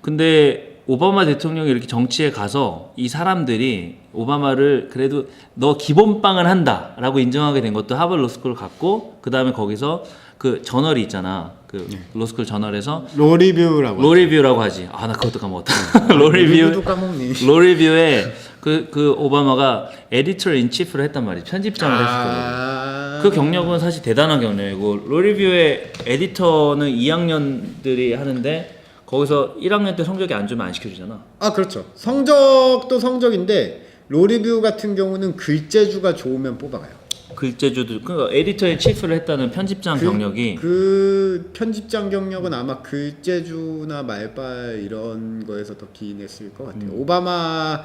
근데 오바마 대통령이 이렇게 정치에 가서 이 사람들이 오바마를 그래도 너 기본빵은 한다라고 인정하게 된 것도 하버드 로스쿨을 갔고, 그 다음에 거기서 그 저널이 있잖아. 그 로스쿨 저널에서 로리뷰라고 하지. 나 그것도 까먹었다. 로리뷰도 까먹니. 로리뷰에 그 오바마가 에디터 인 치프를 했단 말이야. 편집장을 했었거든. 그 경력은 사실 대단한 경력이고, 로리뷰의 에디터는 2학년들이 하는데 거기서 1학년 때 성적이 안 좋으면 안 시켜주잖아. 그렇죠. 성적도 성적인데 로리뷰 같은 경우는 글재주가 좋으면 뽑아가요. 글재주도 그러니까 에디터의 치프를 했다는 편집장 경력이 그 편집장 경력은 아마 글재주나 말발 이런 거에서 더 기인했을 것 같아요. 오바마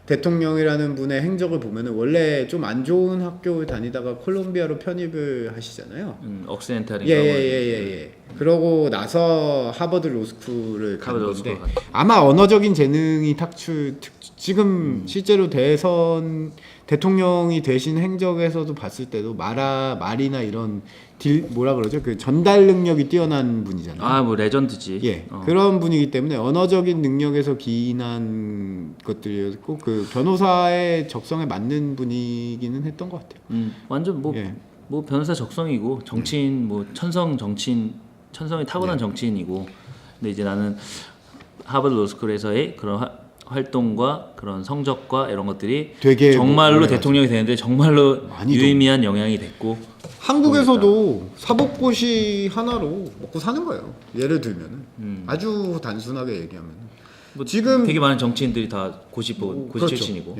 대통령이라는 분의 행적을 보면은 원래 좀 안 좋은 학교를 다니다가 콜롬비아로 편입을 하시잖아요. 억시덴탈인가. 예. 그러고 나서 하버드 로스쿨을 간 하버드 건데 로스쿨 아마 언어적인 재능이 지금 실제로 대통령이 되신 행적에서도 봤을 때도 말이나 이런 뭐라 그러죠? 그 전달 능력이 뛰어난 분이잖아요. 뭐 레전드지. 예, 그런 분이기 때문에 언어적인 능력에서 기인한 것들이었고 그 변호사의 적성에 맞는 분이기는 했던 것 같아요. 완전 뭐 변호사 적성이고 정치인 천성이 타고난 정치인이고. 근데 이제 나는 하버드 로스쿨에서의 그런 활동과 그런 성적과 이런 것들이 되게 정말로 대통령이 되는데 정말로 유의미한 영향이 됐고. 한국에서도 사법고시 하나로 먹고 사는 거예요. 예를 들면 아주 단순하게 얘기하면 지금 되게 많은 정치인들이 다 고시 그렇죠. 출신이고.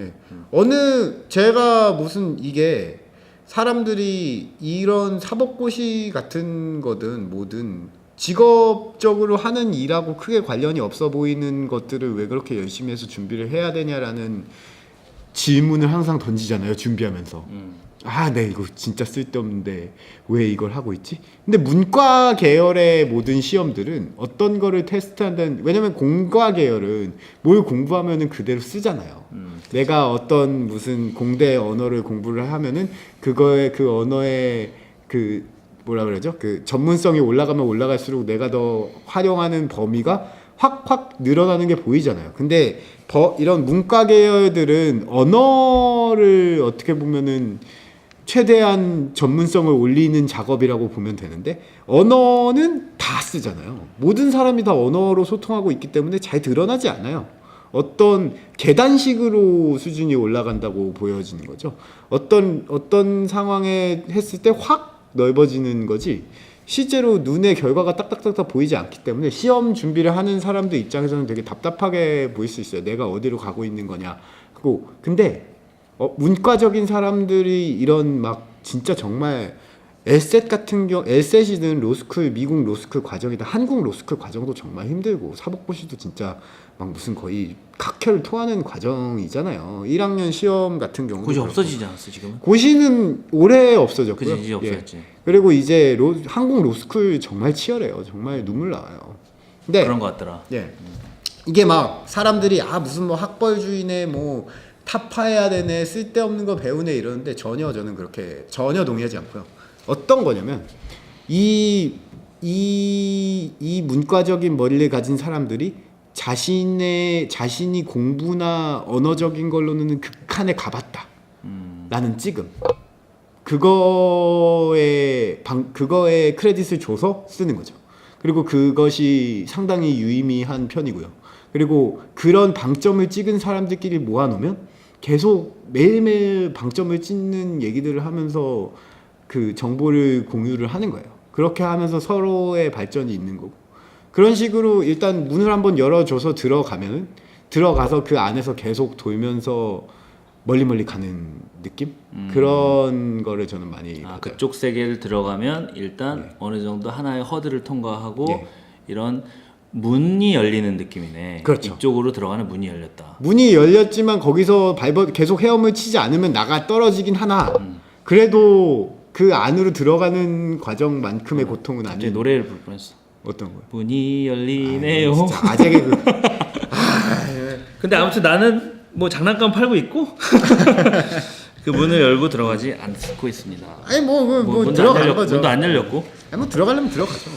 제가 무슨 이게 사람들이 이런 사법고시 같은 거든 뭐든 직업적으로 하는 일하고 크게 관련이 없어 보이는 것들을 왜 그렇게 열심히 해서 준비를 해야 되냐라는 질문을 항상 던지잖아요. 준비하면서. 네 이거 진짜 쓸데없는데 왜 이걸 하고 있지? 근데 문과 계열의 모든 시험들은 어떤 거를 테스트한다는, 왜냐면 공과 계열은 뭘 공부하면은 그대로 쓰잖아요. 내가 어떤 무슨 공대 언어를 공부를 하면은 그거에 그 언어의 그 뭐라 그러죠? 그 전문성이 올라가면 올라갈수록 내가 더 활용하는 범위가 확 늘어나는 게 보이잖아요. 근데 이런 문과 계열들은 언어를 어떻게 보면은 최대한 전문성을 올리는 작업이라고 보면 되는데 언어는 다 쓰잖아요. 모든 사람이 다 언어로 소통하고 있기 때문에 잘 드러나지 않아요. 어떤 계단식으로 수준이 올라간다고 보여지는 거죠. 어떤 상황에 했을 때 확 넓어지는 거지 실제로 눈에 결과가 딱딱딱딱 보이지 않기 때문에 시험 준비를 하는 사람들 입장에서는 되게 답답하게 보일 수 있어요. 내가 어디로 가고 있는 거냐. 근데 문과적인 사람들이 이런 막 진짜 정말 LSAT 같은 경우 LSAT이든 로스쿨 미국 로스쿨 과정이든 한국 로스쿨 과정도 정말 힘들고 사법고시도 진짜 막 무슨 거의 각혈을 토하는 과정이잖아요. 1학년 시험 같은 경우도 고시 그렇고. 없어지지 않았어 지금은? 고시는 올해 없어졌고요. 그지 이제 없어졌지. 그리고 이제 한국 로스쿨 정말 치열해요. 정말 눈물 나와요. 근데 그런 거 같더라. 예. 이게 막 사람들이 무슨 뭐 학벌주의네 뭐 타파해야 되네 쓸데없는 거 배우네 이러는데 저는 그렇게 전혀 동의하지 않고요. 어떤 거냐면 이 문과적인 머리를 가진 사람들이 자신이 공부나 언어적인 걸로는 극한에 가봤다. 라는 찌금. 그거에 크레딧을 줘서 쓰는 거죠. 그리고 그것이 상당히 유의미한 편이고요. 그리고 그런 방점을 찍은 사람들끼리 모아놓으면 계속 매일매일 방점을 찍는 얘기들을 하면서 그 정보를 공유를 하는 거예요. 그렇게 하면서 서로의 발전이 있는 거고. 그런 식으로 일단 문을 한번 열어줘서 들어가서 그 안에서 계속 돌면서 멀리 가는 느낌? 그런 거를 저는 많이 받아요. 그쪽 세계를 들어가면 일단 어느 정도 하나의 허들을 통과하고 이런 문이 열리는 느낌이네. 그렇죠. 이쪽으로 들어가는 문이 열렸다. 문이 열렸지만 거기서 계속 헤엄을 치지 않으면 나가 떨어지긴 하나 그래도 그 안으로 들어가는 과정만큼의 고통은 갑자기 아닌. 노래를 부를 뻔했어. 어떤 거요? 문이 열리네요. 진짜 아재 개그. 근데 아무튼 나는 뭐 장난감 팔고 있고 그 문을 열고 들어가지 않고 있습니다. 아니 문도 들어가는 거죠. 문도 안 열렸고. 뭐 들어가려면 들어가죠.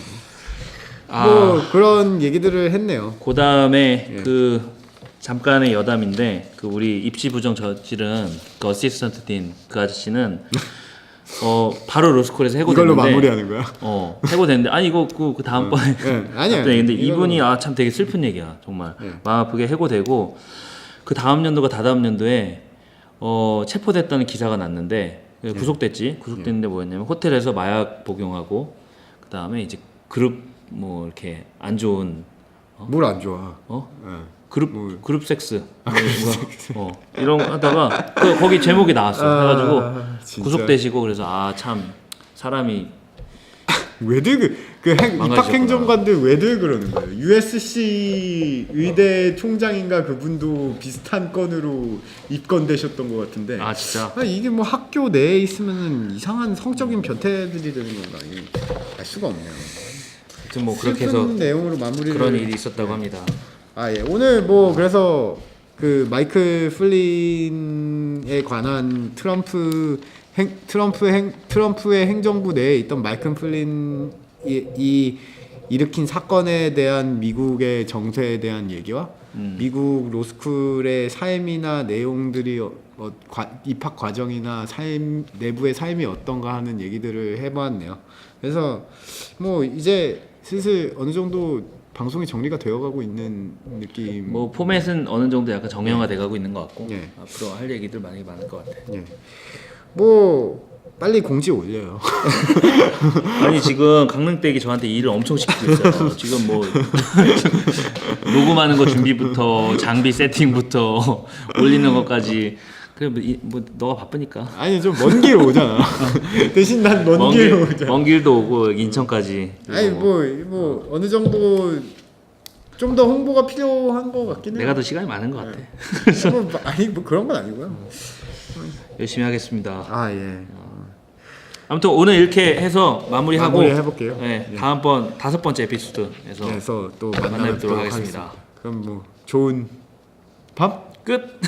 뭐 그런 얘기들을 했네요. 그 다음에 그 잠깐의 여담인데 그 우리 입시 부정 저지른 그 어시스턴트 딘 그 아저씨는 바로 로스쿨에서 해고됐는데 이걸로 마무리하는 거야? 해고됐는데 아니 이거 그 다음번에 아니야. 근데 이분이 참 되게 슬픈 얘기야 정말 마음 아프게 해고되고 그 다음 연도가 다다음 연도에 체포됐다는 기사가 났는데 구속됐는데 뭐였냐면 호텔에서 마약 복용하고 그 다음에 이제 그룹 뭐 이렇게 안 좋은 뭘 안 좋아? 그룹 섹스 이런 거 하다가 거기 제목이 나왔어. 그래가지고 진짜. 구속되시고 그래서 참 사람이 왜들 입학행정관들 왜들 그러는 거예요? USC 의대 총장인가 그분도 비슷한 건으로 입건되셨던 것 같은데. 진짜. 이게 뭐 학교 내에 있으면은 이상한 성적인 변태들이 되는 건가? 알 수가 없네요. 하여튼 뭐 그렇게 해서 내용으로 마무리를. 그런 일이 있었다고 합니다. 오늘 뭐 그래서 그 마이클 플린에 관한 트럼프의 행정부 내에 있던 마이클 플린이 일으킨 사건에 대한 미국의 정세에 대한 얘기와 미국 로스쿨의 삶이나 내용들이 입학 과정이나 내부의 삶이 어떤가 하는 얘기들을 해보았네요. 그래서 뭐 이제 슬슬 어느 정도 방송이 정리가 되어가고 있는 느낌. 뭐 포맷은 어느 정도 약간 정형화돼가고 있는 것 같고 앞으로 할 얘기들 많을 것 같아. 뭐 빨리 공지 올려요. 아니 지금 강릉댁이 저한테 일을 엄청 시키고 있어요. 지금 뭐 녹음하는 거 준비부터 장비 세팅부터 올리는 것까지. 그래 뭐 너가 바쁘니까. 아니 좀 먼 길 오잖아. 대신 난 먼 길 오잖아. 먼 길도 오고 인천까지. 아니 뭐 어느 정도 좀 더 홍보가 필요한 것 같긴 해요. 내가 더 시간이 많은 것 같아. 뭐 그런 건 아니고요. 열심히 하겠습니다. 아무튼 오늘 이렇게 해서 마무리하고 마무리해볼게요. 다음번 5번째 에피소드에서 또 만나뵙도록 하겠습니다. 그럼 뭐 좋은 밤? 끝.